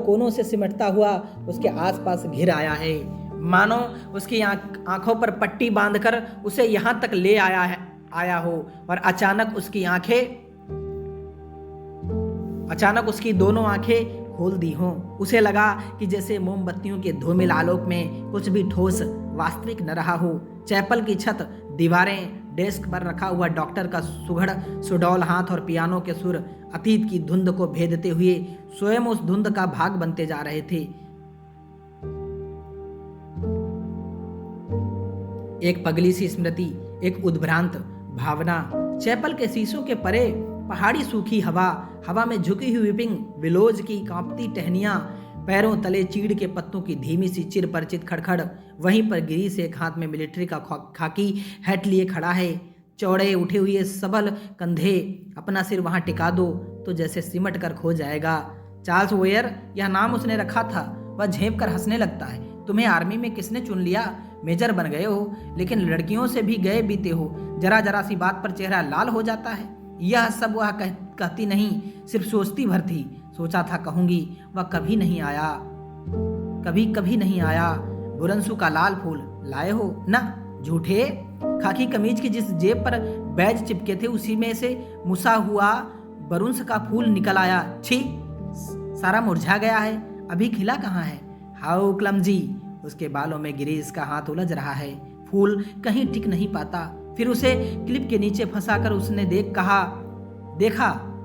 कोनों से सिमटता हुआ उसके आसपास घिर आया है, मानो उसकी आंखों पर पट्टी बांधकर उसे यहां तक ले आया हो। और अचानक उसकी दोनों आंखें खोल दी हों। उसे लगा कि जैसे मोमबत्तियों के धूमिल आलोक में कुछ भी ठोस वास्तविक न रहा हो। चैपल की छत, दीवारें, डेस्क पर रखा हुआ डॉक्टर का सुघड़ सुडौल हाथ और पियानो के सुर अतीत की धुंध को भेदते हुए स्वयं उस धुंध का भाग बनते जा रहे थे। एक पगली सी स्मृति, एक उद्भ्रांत भावना। चैपल के शीशों के परे पहाड़ी सूखी हवा में झुकी हुई विपिंग विलोज की कांपती टहनियां, पैरों तले चीड़ के पत्तों की धीमी सी चिर परिचित खड़खड़। वहीं पर गिरीश एक हाथ में मिलिट्री का खाकी हैट लिए खड़ा है, चौड़े उठे हुए सबल कंधे। अपना सिर वहां टिका दो तो जैसे सिमट कर खो जाएगा। चार्ल्स वेयर यह नाम उसने रखा था। वह झेंप कर हंसने लगता है। तुम्हें आर्मी में किसने चुन लिया? मेजर बन गए हो, लेकिन लड़कियों से भी गए बीते हो। जरा जरा सी बात पर चेहरा लाल हो जाता है। यह सब वह कहती नहीं, सिर्फ सोचती भर थी। सोचा था कहूंगी, वह कभी नहीं आया, कभी नहीं आया। बुरंसू का लाल फूल लाए हो ना? झूठे। खाकी कमीज की जिस जेब पर बैज चिपके थे उसी में से मुसा हुआ बरुंस का फूल निकल आया। छी, सारा मुरझा गया है, अभी खिला कहाँ है? How clumsy. उसके बालों में गिरीश का हाथ उलझ रहा है। फूल कहीं टिक नहीं पाता। फिर उसे क्लिप के नीचे फंसाकर उसने देखा।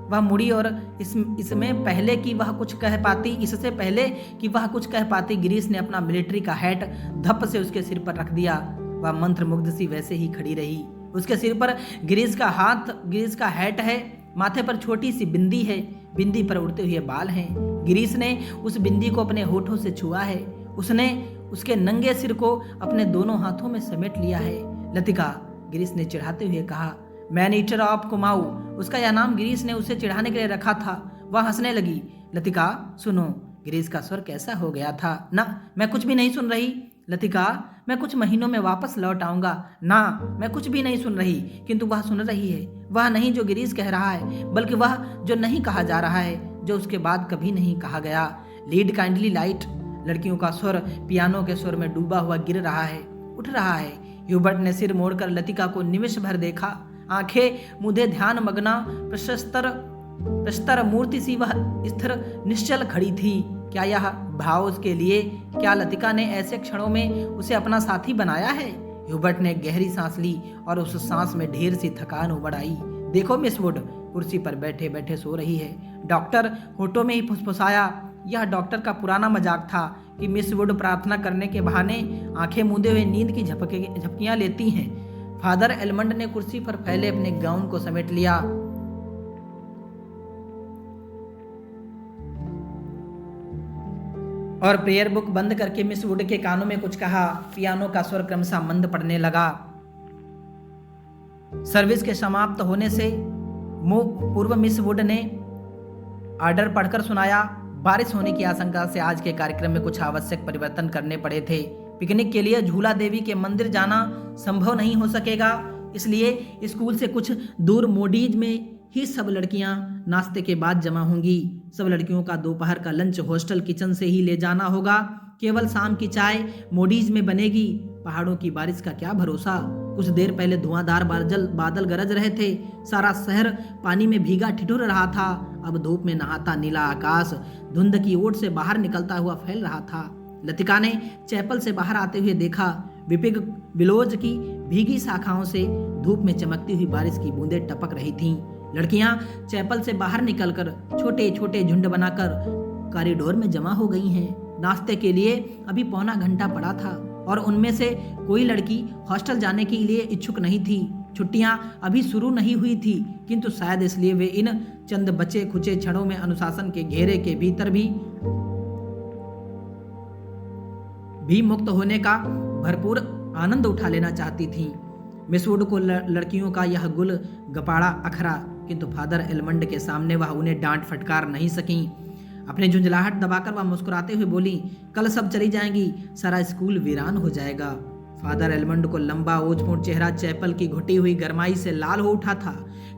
वह मुड़ी और इसमें पहले कि वह कुछ कह पाती, इससे पहले कि वह कुछ कह पाती, गिरीश ने अपना मिलिट्री का हैट धप से उसके सिर पर रख दिया। वह मंत्रमुग्ध सी वैसे ही खड़ी रही। उसके सिर पर गिरीश का हैट है, माथे पर छोटी सी बिंदी है, बिंदी पर उड़ते हुए बाल हैं। गिरीश ने उस बिंदी को अपने होठों से छुआ है। उसने उसके नंगे सिर को अपने दोनों हाथों में समेट लिया है। लतिका, गिरीश ने चिढ़ाते हुए कहा। मैन ईटर ऑफ कुमाऊं, उसका यह नाम गिरीश ने उसे चिढ़ाने के लिए रखा था। वह हंसने लगी। लतिका सुनो। गिरीश का स्वर कैसा हो गया था। ना, मैं कुछ भी नहीं सुन रही। लतिका, मैं कुछ महीनों में वापस लौट आऊंगा। ना, मैं कुछ भी नहीं सुन रही। किंतु वह सुन रही है। वह नहीं जो गिरीश कह रहा है, बल्कि वह जो नहीं कहा जा रहा है, जो उसके बाद कभी नहीं कहा गया। Lead kindly light. लड़कियों का स्वर पियानो के स्वर में डूबा हुआ गिर रहा है, उठ रहा है। ह्यूबर्ट ने सिर मोड़कर लतिका को निमिष भर देखा। आंखें मुझे ध्यान मग्ना प्रस्तर मूर्ति सी वह स्थिर निश्चल खड़ी थी। क्या यह भाव उसके लिए? क्या लतिका ने ऐसे क्षणों में उसे अपना साथी बनाया है? ह्यूबर्ट ने गहरी सांस ली और उस सांस में ढेर सी थकान उमड़ आई। देखो मिस वुड कुर्सी पर बैठे बैठे सो रही है। डॉक्टर होठों में ही फुसफुसाया। यह डॉक्टर का पुराना मजाक था कि मिस वुड प्रार्थना करने के बहाने आंखें मूंदे हुए नींद की झपकियां लेती हैं। फादर एलमंड ने कुर्सी पर फैले अपने गाउन को समेट लिया। और प्रेयर बुक बंद करके मिस वुड के कानों में कुछ कहा। पियानो का स्वर क्रमशः मंद पड़ने लगा। सर्विस के समाप्त होने से पूर्व मिस वुड ने ऑर्डर पढ़कर सुनाया। बारिश होने की आशंका से आज के कार्यक्रम में कुछ आवश्यक परिवर्तन करने पड़े थे। पिकनिक के लिए झूला देवी के मंदिर जाना संभव नहीं हो सकेगा, इसलिए स्कूल से कुछ दूर मोडीज में ही सब लड़कियां नाश्ते के बाद जमा होंगी। सब लड़कियों का दोपहर का लंच हॉस्टल किचन से ही ले जाना होगा। केवल शाम की चाय मोडीज में बनेगी। पहाड़ों की बारिश का क्या भरोसा। कुछ देर पहले धुआंधार बादल गरज रहे थे। सारा शहर पानी में भीगा ठिठुर रहा था। अब धूप में नहाता नीला आकाश धुंध की ओट से बाहर निकलता हुआ फैल रहा था। लतिका ने चैपल से बाहर आते हुए देखा। विपिग विलोज की भीगी शाखाओं से धूप में चमकती हुई बारिश की बूंदें टपक रही थीं। लड़कियां चैपल से बाहर निकलकर छोटे छोटे झुंड बनाकर कॉरिडोर में जमा हो गई हैं। नाश्ते के लिए अभी पौना घंटा पड़ा था और उनमें से कोई लड़की हॉस्टल जाने के लिए इच्छुक नहीं थी। छुट्टियां अभी शुरू नहीं हुई थी, किंतु शायद इसलिए वे इन चंद बचे खुचे क्षणों में अनुशासन के घेरे के भीतर भी मुक्त होने का भरपूर आनंद उठा लेना चाहती थीं। मिस वुड को लड़कियों का यह गुल गपाड़ा अखरा, किंतु फादर एलमंड के सामने वह उन्हें डांट फटकार नहीं सकी। अपने झुंझलाहट दबाकर वह मुस्कुराते हुए बोली, कल सब चली जाएंगी, सारा स्कूल वीरान हो जाएगा। फादर एलमंड को लंबा ओछमोट चेहरा चैपल की घुटी हुई गरमाई से लाल हो उठा था।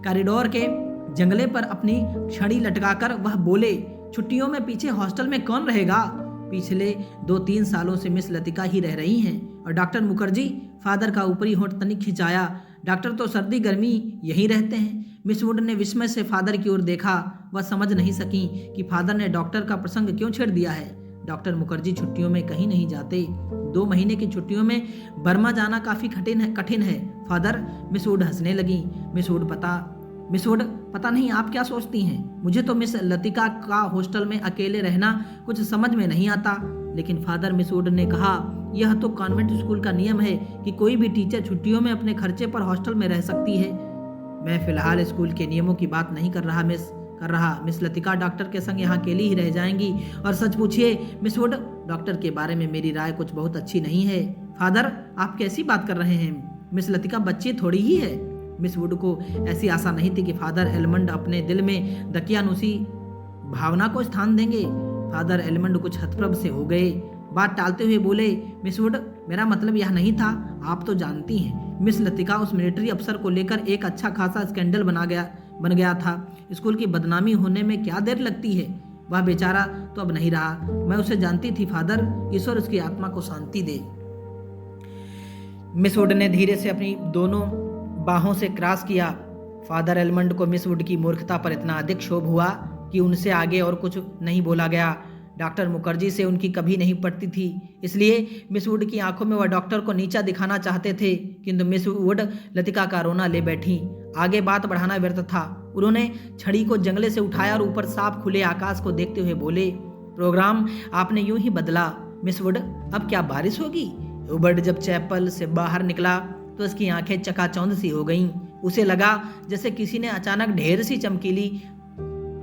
कॉरिडोर के जंगले पर अपनी छड़ी लटकाकर वह बोले, छुट्टियों में पीछे हॉस्टल में कौन रहेगा? पिछले 2-3 सालों से मिस लतिका ही रह रही हैं। और डॉक्टर मुखर्जी, फादर का ऊपरी होंठ तनिक खिंचाया, डॉक्टर तो सर्दी गर्मी यहीं रहते हैं। मिस वुड ने विस्मय से फादर की ओर देखा। वह समझ नहीं सकी कि फादर ने डॉक्टर का प्रसंग क्यों छेड़ दिया है। डॉक्टर मुखर्जी छुट्टियों में कहीं नहीं जाते। 2 महीने की छुट्टियों में बर्मा जाना काफी कठिन है फादर। मिस वुड हंसने लगी। मिस वुड पता नहीं आप क्या सोचती हैं। मुझे तो मिस लतिका का हॉस्टल में अकेले रहना कुछ समझ में नहीं आता। लेकिन फादर, मिस वुड ने कहा, यह तो कॉन्वेंट स्कूल का नियम है कि कोई भी टीचर छुट्टियों में अपने खर्चे पर हॉस्टल में रह सकती है। मैं फिलहाल स्कूल के नियमों की बात नहीं कर रहा मिस, कर रहा। मिस लतिका डॉक्टर के संग यहाँ अकेली ही रह जाएंगी। और सच पूछिए मिस वुड, डॉक्टर के बारे में मेरी राय कुछ बहुत अच्छी नहीं है। फादर, आप कैसी बात कर रहे हैं? मिस लतिका बच्ची थोड़ी ही है। मिस वुड को ऐसी आशा नहीं थी कि फादर एलमंड अपने दिल में दकियानुसी भावना को स्थान देंगे। फादर एलमंड कुछ हतप्रभ से हो गए। बात टालते हुए बोले, मिस वुड, मेरा मतलब यह नहीं था। आप तो जानती हैं मिस लतिका उस मिलिट्री अफसर को लेकर एक अच्छा खासा स्कैंडल बन गया था। स्कूल की बदनामी होने में क्या देर लगती है? वह बेचारा तो अब नहीं रहा। मैं उसे जानती थी फादर, ईश्वर उसकी आत्मा को शांति दे। मिस वुड ने धीरे से अपनी दोनों बाहों से क्रॉस किया। फादर एलमंड को मिस वुड की मूर्खता पर इतना अधिक क्षोभ हुआ कि उनसे आगे और कुछ नहीं बोला गया। डॉक्टर मुखर्जी से उनकी कभी नहीं पटती थी, इसलिए मिस वुड की आंखों में वह डॉक्टर को नीचा दिखाना चाहते थे। किंतु मिस वुड लतिका का रोना ले बैठी। आगे बात बढ़ाना व्यर्थ था। उन्होंने छड़ी को जंगले से उठाया और ऊपर साफ खुले आकाश को देखते हुए बोले, प्रोग्राम आपने यूं ही बदला मिस वुड। अब क्या बारिश होगी? ह्यूबर्ट जब चैपल से बाहर निकला तो उसकी आंखें चकाचौंध सी हो गईं। उसे लगा जैसे किसी ने अचानक ढेर सी चमकीली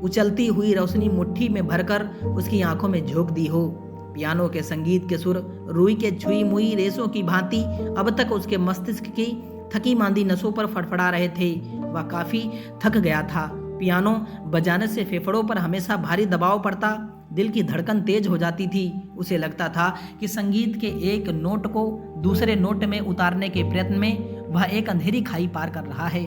उछलती हुई रोशनी मुट्ठी में भरकर उसकी आंखों में झोंक दी हो। पियानो के संगीत के सुर रुई के छुई मुई रेसों की भांति अब तक उसके मस्तिष्क की थकी मांदी नसों पर फड़फड़ा रहे थे। वह काफी थक गया था। पियानो बजाने से फेफड़ों पर हमेशा भारी दबाव पड़ता, दिल की धड़कन तेज हो जाती थी। उसे लगता था कि संगीत के एक नोट को दूसरे नोट में उतारने के प्रयत्न में वह एक अंधेरी खाई पार कर रहा है।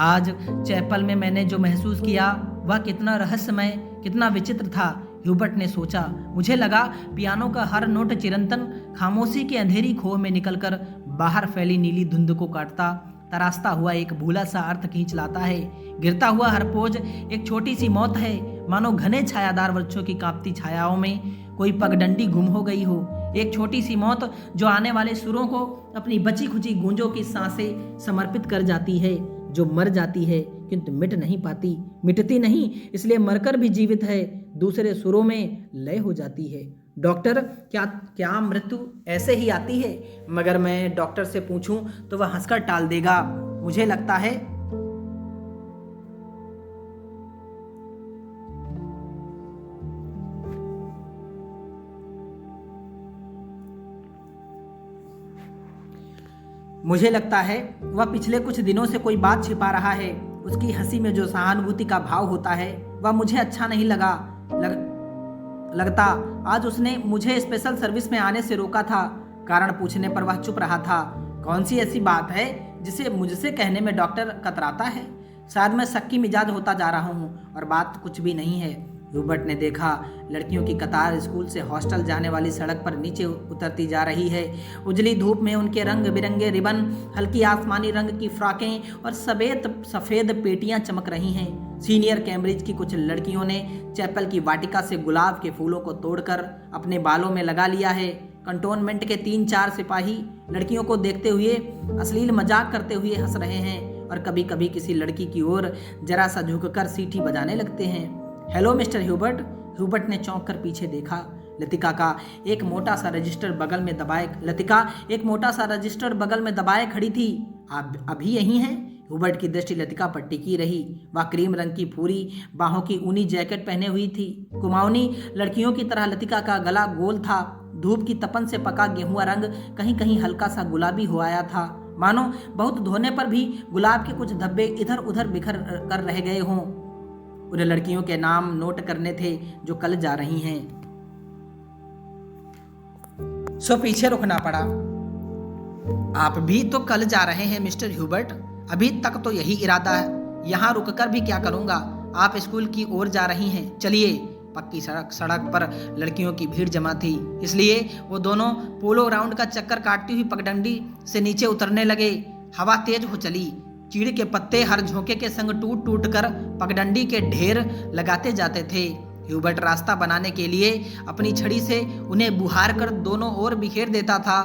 आज चैपल में मैंने जो महसूस किया वह कितना रहस्यमय, कितना विचित्र था, ह्यूबर्ट ने सोचा। मुझे लगा पियानो का हर नोट चिरंतन खामोशी के अंधेरी खोह में निकलकर बाहर फैली नीली धुंध को काटता, तराशता हुआ एक भूला सा अर्थ खींच लाता है। गिरता हुआ हर पोज एक छोटी सी मौत है, मानो घने छायादार वृक्षों की कांपती छायाओं में कोई पगडंडी गुम हो गई हो। एक छोटी सी मौत जो आने वाले सुरों को अपनी बची खुची गूंजों की सांसें समर्पित कर जाती है, जो मर जाती है किंतु मिट नहीं पाती, मिटती नहीं इसलिए मरकर भी जीवित है, दूसरे सुरों में लय हो जाती है। डॉक्टर, क्या मृत्यु ऐसे ही आती है? मगर मैं डॉक्टर से पूछूं तो वह हंसकर टाल देगा। मुझे लगता है वह पिछले कुछ दिनों से कोई बात छिपा रहा है। उसकी हंसी में जो सहानुभूति का भाव होता है वह मुझे अच्छा नहीं लगता। आज उसने मुझे स्पेशल सर्विस में आने से रोका था। कारण पूछने पर वह चुप रहा था। कौन सी ऐसी बात है जिसे मुझसे कहने में डॉक्टर कतराता है? शायद मैं शक्की मिजाज होता जा रहा हूँ और बात कुछ भी नहीं है। ह्यूबर्ट ने देखा लड़कियों की कतार स्कूल से हॉस्टल जाने वाली सड़क पर नीचे उतरती जा रही है। उजली धूप में उनके रंग बिरंगे रिबन, हल्की आसमानी रंग की फ्रॉकें और सफ़ेद पेटियां चमक रही हैं। सीनियर कैम्ब्रिज की कुछ लड़कियों ने चैपल की वाटिका से गुलाब के फूलों को तोड़कर अपने बालों में लगा लिया है। कंटोनमेंट के 3-4 सिपाही लड़कियों को देखते हुए अश्लील मजाक करते हुए हंस रहे हैं और कभी कभी किसी लड़की की ओर जरा सा झुककर सीटी बजाने लगते हैं। Hello mister Hubert. ह्यूबर्ट ने चौंक कर पीछे देखा। लतिका एक मोटा सा रजिस्टर बगल में दबाए खड़ी थी। आप अभी यहीं हैं? ह्यूबर्ट की दृष्टि लतिका पर टिकी रही। वह क्रीम रंग की पूरी बाहों की ऊनी जैकेट पहने हुई थी। कुमाऊनी लड़कियों की तरह लतिका का गला गोल था। धूप की तपन से पका गेहुआ रंग कहीं कहीं हल्का सा गुलाबी हो आया था, मानो बहुत धोने पर भी गुलाब के कुछ धब्बे इधर उधर बिखर कर रह गए हों। उन्हें लड़कियों के नाम नोट करने थे जो कल जा रही हैं। सो पीछे रुकना पड़ा। आप भी तो कल जा रहे हैं मिस्टर ह्यूबर्ट? अभी तक तो यही इरादा है। यहाँ रुककर भी क्या करूँगा? आप स्कूल की ओर जा रही हैं, चलिए। पक्की सड़क पर लड़कियों की भीड़ जमा थी, इसलिए वो दोनों पोलो ग्राउंड का चक्कर काटती हुई पगडंडी से नीचे उतरने लगे। हवा तेज हो चली। चीड़ के पत्ते हर झोंके के संग टूट टूट कर पगडंडी के ढेर लगाते जाते थे। ह्यूबर्ट रास्ता बनाने के लिए अपनी छड़ी से उन्हें बुहार कर दोनों ओर बिखेर देता था।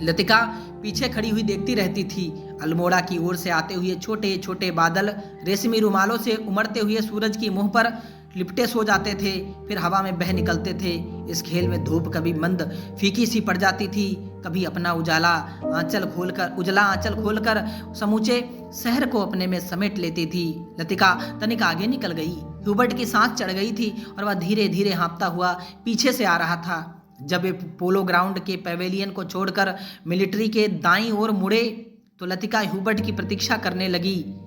लतिका पीछे खड़ी हुई देखती रहती थी। अल्मोड़ा की ओर से आते हुए छोटे छोटे बादल रेशमी रुमालों से उमड़ते हुए सूरज की मुंह पर लिपटे सो जाते थे, फिर हवा में बह निकलते थे। इस खेल में धूप कभी मंद फीकी सी पड़ जाती थी, कभी अपना उजला आंचल खोलकर समूचे शहर को अपने में समेट लेती थी। लतिका तनिक आगे निकल गई। ह्यूबर्ट की सांस चढ़ गई थी और वह धीरे धीरे हाँफता हुआ पीछे से आ रहा था। जब वे पोलो ग्राउंड के पैवेलियन को छोड़कर मिलिट्री के दाईं ओर मुड़े तो लतिका ह्यूबर्ट की प्रतीक्षा करने लगी।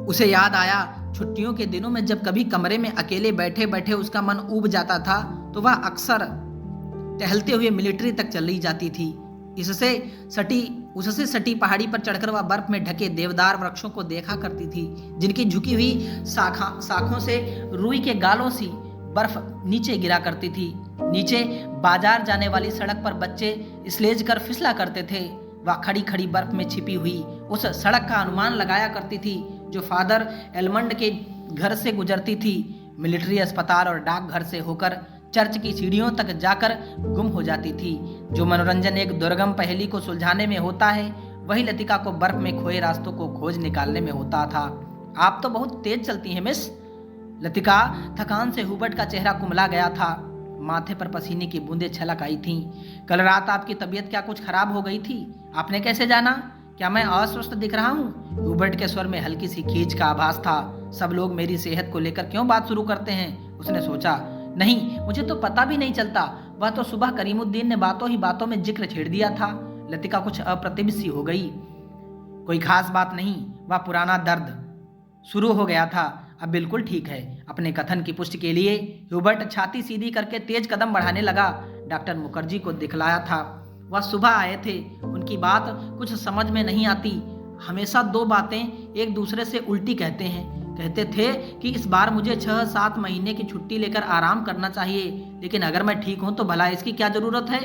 उसे याद आया, छुट्टियों के दिनों में जब कभी कमरे में अकेले बैठे बैठे उसका मन ऊब जाता था तो वह अक्सर टहलते हुए मिलिट्री तक चली जाती थी। उससे सटी पहाड़ी पर चढ़कर वह बर्फ में ढके देवदार वृक्षों को देखा करती थी, जिनकी झुकी हुई शाखों से रुई के गालों सी बर्फ नीचे गिरा करती थी। नीचे बाजार जाने वाली सड़क पर बच्चे स्लेज कर फिसला करते थे। वह खड़ी खड़ी बर्फ में छिपी हुई उस सड़क का अनुमान लगाया करती थी जो फादर एलमंड के घर से गुजरती थी। मिलिट्री अस्पताल और डाकघर से होकर चर्च की सीढ़ियों तक जाकर गुम हो जाती थी। जो मनोरंजन एक दुर्गम पहेली को सुलझाने में होता है, वही लतिका को बर्फ में खोए रास्तों को खोज निकालने में होता था। आप तो बहुत तेज चलती हैं मिस। लतिका थकान से ह्यूबर्ट का चेहरा कुमला गया था, माथे पर पसीने की बूंदें छलक आई थीं। कल रात आपकी तबीयत क्या कुछ खराब हो गई थी? आपने कैसे जाना? क्या मैं अस्वस्थ दिख रहा हूँ? ह्यूबर्ट के स्वर में हल्की सी खींच का आभास था। सब लोग मेरी सेहत को लेकर क्यों बात शुरू करते हैं? उसने सोचा। नहीं, मुझे तो पता भी नहीं चलता। वह तो सुबह करीमुद्दीन ने बातों ही बातों में जिक्र छेड़ दिया था। लतिका कुछ अप्रतिभ सी हो गई। कोई खास बात नहीं, वह पुराना दर्द शुरू हो गया था। अब बिल्कुल ठीक है। अपने कथन की पुष्टि के लिए ह्यूबर्ट छाती सीधी करके तेज कदम बढ़ाने लगा। डॉक्टर मुखर्जी को दिखलाया था। वह सुबह आए थे। उनकी बात कुछ समझ में नहीं आती। हमेशा दो बातें एक दूसरे से उल्टी कहते हैं। कहते थे कि इस बार मुझे 6-7 महीने की छुट्टी लेकर आराम करना चाहिए, लेकिन अगर मैं ठीक हूं तो भला इसकी क्या जरूरत है?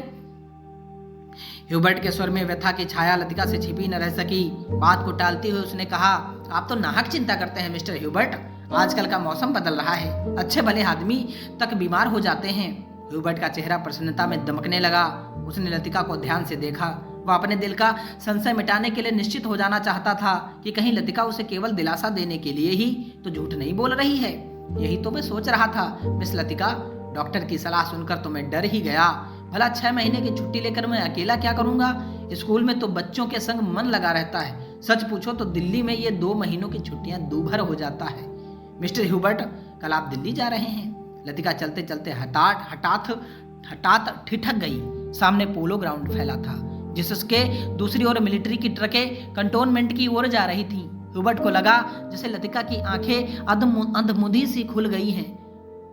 ह्यूबर्ट के स्वर में व्यथा की छाया लतिका से छिपी न रह सकी। बात को टालते हुए उसने कहा, आप तो नाहक चिंता करते हैं मिस्टर ह्यूबर्ट। आजकल का मौसम बदल रहा है, अच्छे भले आदमी तक बीमार हो जाते हैं। ह्यूबर्ट का चेहरा प्रसन्नता में दमकने लगा। उसने लतिका को ध्यान से देखा। वह अपने दिल का संशय मिटाने के लिए निश्चित हो जाना चाहता था कि कहीं लतिका उसे केवल दिलासा देने के लिए ही तो झूठ नहीं बोल रही है। यही तो मैं सोच रहा था मिस लतिका। डॉक्टर की सलाह सुनकर तो मैं डर ही गया। भला 6 महीने की छुट्टी लेकर मैं अकेला क्या करूंगा? स्कूल में तो बच्चों के संग मन लगा रहता है। सच पूछो तो दिल्ली में ये 2 महीनों की छुट्टियां दूभर हो जाता है। मिस्टर ह्यूबर्ट, कल आप दिल्ली जा रहे हैं? लतिका चलते चलते हठात ठिठक गई। सामने पोलो ग्राउंड फैला था, जिसके दूसरी ओर मिलिट्री की ट्रकें कंटोनमेंट की ओर जा रही थीं। ह्यूबर्ट को लगा जैसे लतिका की आंखें अंधमुंधी सी खुल गई हैं,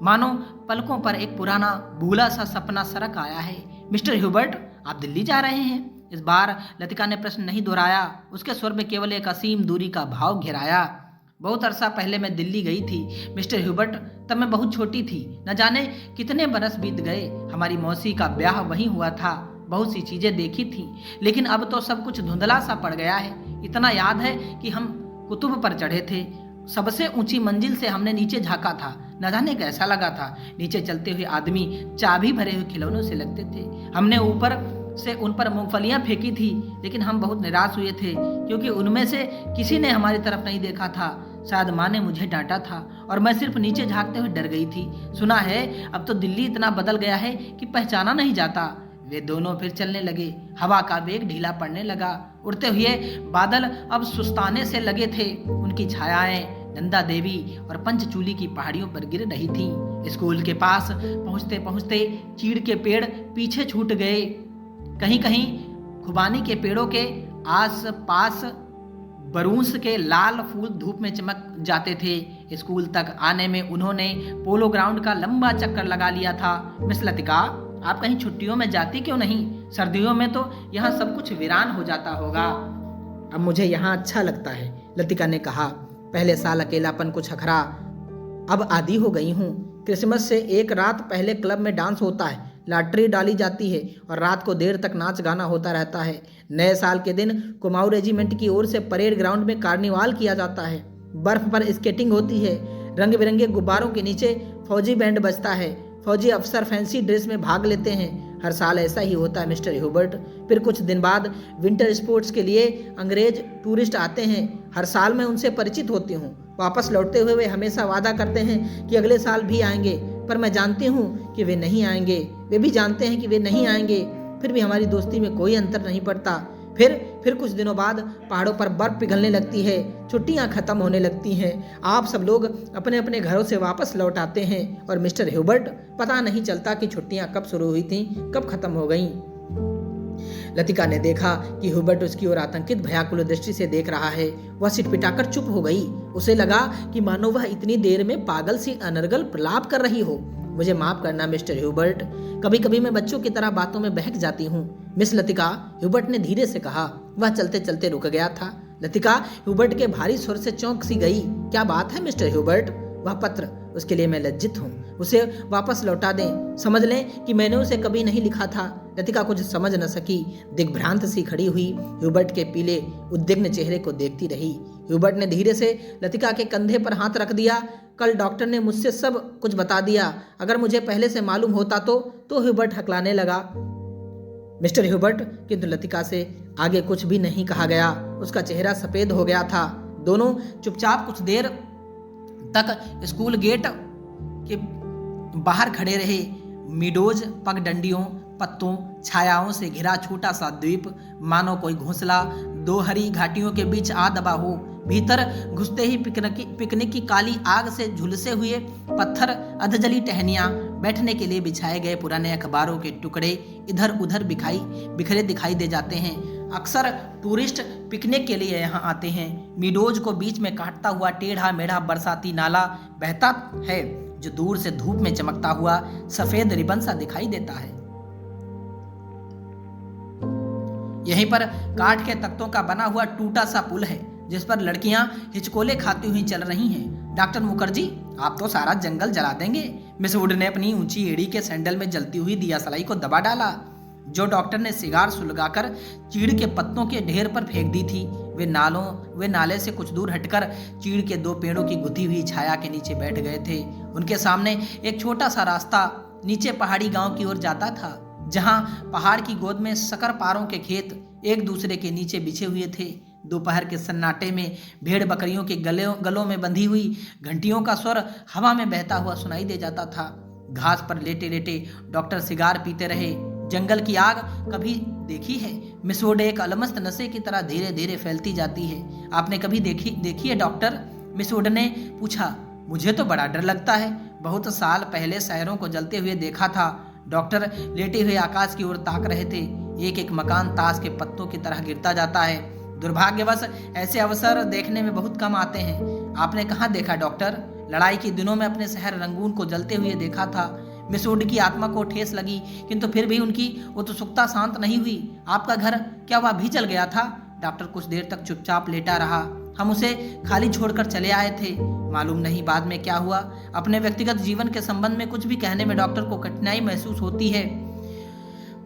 मानो पलकों पर एक पुराना भूला सा सपना सरक आया है। मिस्टर ह्यूबर्ट, आप दिल्ली जा रहे हैं? इस बार लतिका ने प्रश्न नहीं दोहराया। उसके स्वर में केवल एक असीम दूरी का भाव घेराया। बहुत अरसा पहले मैं दिल्ली गई थी मिस्टर ह्यूबर्ट। तब मैं बहुत छोटी थी। न जाने कितने बरस बीत गए। हमारी मौसी का ब्याह वहीं हुआ था। बहुत सी चीजें देखी थी, लेकिन अब तो सब कुछ धुंधला सा पड़ गया है। इतना याद है कि हम कुतुब पर चढ़े थे। सबसे ऊंची मंजिल से हमने नीचे झांका था। न जाने कैसा लगा था। नीचे चलते हुए आदमी चाबी भरे हुए खिलौनों से लगते थे। हमने ऊपर से उन पर मूंगफलियां फेंकी थी, लेकिन हम बहुत निराश हुए थे क्योंकि उनमें से किसी ने हमारी तरफ नहीं देखा था। शायद माँ ने मुझे डांटा था और मैं सिर्फ नीचे झांकते हुए डर गई थी। सुना है अब तो दिल्ली इतना बदल गया है कि पहचाना नहीं जाता। वे दोनों फिर चलने लगे। हवा का वेग ढीला पड़ने लगा। उड़ते हुए बादल अब सुस्ताने से लगे थे। उनकी छायाएं नंदा देवी और पंचचूली की पहाड़ियों पर गिर रही थीं। स्कूल के पास पहुंचते पहुंचते चीड़ के पेड़ पीछे छूट गए। कहीं कहीं खुबानी के पेड़ों के आस पास बरूस के लाल फूल धूप में चमक जाते थे। स्कूल तक आने में उन्होंने पोलो ग्राउंड का लंबा चक्कर लगा लिया था। मिस लतिका, आप कहीं छुट्टियों में जाती क्यों नहीं? सर्दियों में तो यहाँ सब कुछ वीरान हो जाता होगा। अब मुझे यहाँ अच्छा लगता है, लतिका ने कहा। पहले साल अकेलापन को छखरा, अब आदी हो गई हूँ। क्रिसमस से एक रात पहले क्लब में डांस होता है, लॉटरी डाली जाती है और रात को देर तक नाच गाना होता रहता है। नए साल के दिन कुमाऊं रेजिमेंट की ओर से परेड ग्राउंड में कार्निवाल किया जाता है। बर्फ पर स्केटिंग होती है। रंग बिरंगे गुब्बारों के नीचे फौजी बैंड बजता है। फौजी अफसर फैंसी ड्रेस में भाग लेते हैं। हर साल ऐसा ही होता है मिस्टर ह्यूबर्ट। फिर कुछ दिन बाद विंटर स्पोर्ट्स के लिए अंग्रेज टूरिस्ट आते हैं। हर साल मैं उनसे परिचित होती हूँ। वापस लौटते हुए वे हमेशा वादा करते हैं कि अगले साल भी आएंगे, पर मैं जानती हूँ कि वे नहीं आएंगे। वे भी जानते हैं कि वे नहीं आएंगे, फिर भी हमारी दोस्ती में कोई अंतर नहीं पड़ता। फिर कुछ दिनों बाद पहाड़ों पर बर्फ पिघलने लगती है, छुट्टियां खत्म होने लगती हैं, आप सब लोग अपने अपने घरों से वापस लौट आते हैं और मिस्टर ह्यूबर्ट पता नहीं चलता कि छुट्टियां कब शुरू हुई थीं, कब खत्म हो गईं। लतिका ने देखा कि ह्यूबर्ट उसकी ओर आतंकित भयाकुल दृष्टि से देख रहा है। वह सिटपिटाकर चुप हो गई। उसे लगा कि मानो वह इतनी देर में पागल सी अनर्गल प्रलाप कर रही हो। मुझे माफ करना मिस्टर ह्यूबर्ट, कभी कभी मैं बच्चों की तरह बातों में बहक जाती हूँ। मिस लतिका, ह्यूबर्ट ने धीरे से कहा। वह चलते चलते रुक गया था। लतिका ह्यूबर्ट के भारी स्वर से चौंक सी गई। क्या बात है मिस्टर ह्यूबर्ट? वह पत्र, उसके लिए मैं लज्जित हूँ। उसे वापस लौटा दें। समझ लें कि मैंने उसे कभी नहीं लिखा था। लतिका कुछ समझ न सकी, दिग्भ्रांत सी खड़ी हुई ह्यूबर्ट के पीले उद्विग्न चेहरे को देखती रही। ह्यूबर्ट ने धीरे से लतिका के कंधे पर हाथ रख दिया। कल डॉक्टर ने मुझसे सब कुछ बता दिया। अगर मुझे पहले से मालूम होता तो ह्यूबर्ट हकलाने लगा। मिस्टर ह्यूबर्ट, किंतु लतिका से आगे कुछ भी नहीं कहा गया। उसका चेहरा सफेद हो गया था। दोनों चुपचाप कुछ देर तक स्कूल गेट के बाहर खड़े रहे। मीडोज पगडंडियों, पत्तों, छायाओं से घिरा छोटा सा द्वीप, मानो कोई घोंसला दो हरी घाटियों के बीच आ दबा हो। भीतर घुसते ही पिकनिक की काली आग से झुलसे हुए पत्थर, अधजली टहनियां, बैठने के लिए बिछाए गए पुराने अखबारों के टुकड़े इधर उधर बिखरे दिखाई दे जाते हैं। अक्सर टूरिस्ट पिकनिक के लिए यहाँ आते हैं। मीडोज को बीच में काटता हुआ टेढ़ा मेढ़ा बरसाती नाला बहता है, जो दूर से धूप में चमकता हुआ सफेद रिबन सा दिखाई देता है। यहीं पर काठ के तख्तों का बना हुआ टूटा सा पुल है, जिस पर लड़कियां हिचकोले खाती हुई चल रही हैं। डॉक्टर मुखर्जी, आप तो सारा जंगल जला देंगे। मिस वुड ने अपनी ऊंची एड़ी के सैंडल में जलती हुई दियासलाई को दबा डाला, जो डॉक्टर ने सिगार सुलगाकर चीड़ के पत्तों के ढेर पर फेंक दी थी। वे नाले से कुछ दूर हटकर चीड़ के दो पेड़ों की गुथी हुई छाया के नीचे बैठ गए थे। उनके सामने एक छोटा सा रास्ता नीचे पहाड़ी गांव की ओर जाता था, जहां पहाड़ की गोद में शक्कर पारों के खेत एक दूसरे के नीचे बिछे हुए थे। दोपहर के सन्नाटे में भेड़ बकरियों के गलों में बंधी हुई घंटियों का स्वर हवा में बहता हुआ सुनाई दे जाता था। घास पर लेटे लेटे डॉक्टर सिगार पीते रहे। जंगल की आग कभी देखी है? मिस वुड एक अलमस्त नशे की तरह धीरे धीरे फैलती जाती है। आपने कभी देखी है डॉक्टर? मिस वुड ने पूछा। मुझे तो बड़ा डर लगता है। बहुत साल पहले शहरों को जलते हुए देखा था। डॉक्टर लेटे हुए आकाश की ओर ताक रहे थे। एक एक मकान ताश के पत्तों की तरह गिरता जाता है। दुर्भाग्यवश ऐसे अवसर देखने में बहुत कम आते हैं। आपने कहाँ देखा डॉक्टर? लड़ाई के दिनों में अपने शहर रंगून को जलते हुए देखा था। मिस वुड की आत्मा को ठेस लगी, किंतु फिर भी उनकी उत्सुकता शांत नहीं हुई। आपका घर, क्या वह भी जल गया था? डॉक्टर कुछ देर तक चुपचाप लेटा रहा। हम उसे खाली छोड़कर चले आए थे। मालूम नहीं बाद में क्या हुआ। अपने व्यक्तिगत जीवन के संबंध में कुछ भी कहने में डॉक्टर को कठिनाई महसूस होती है।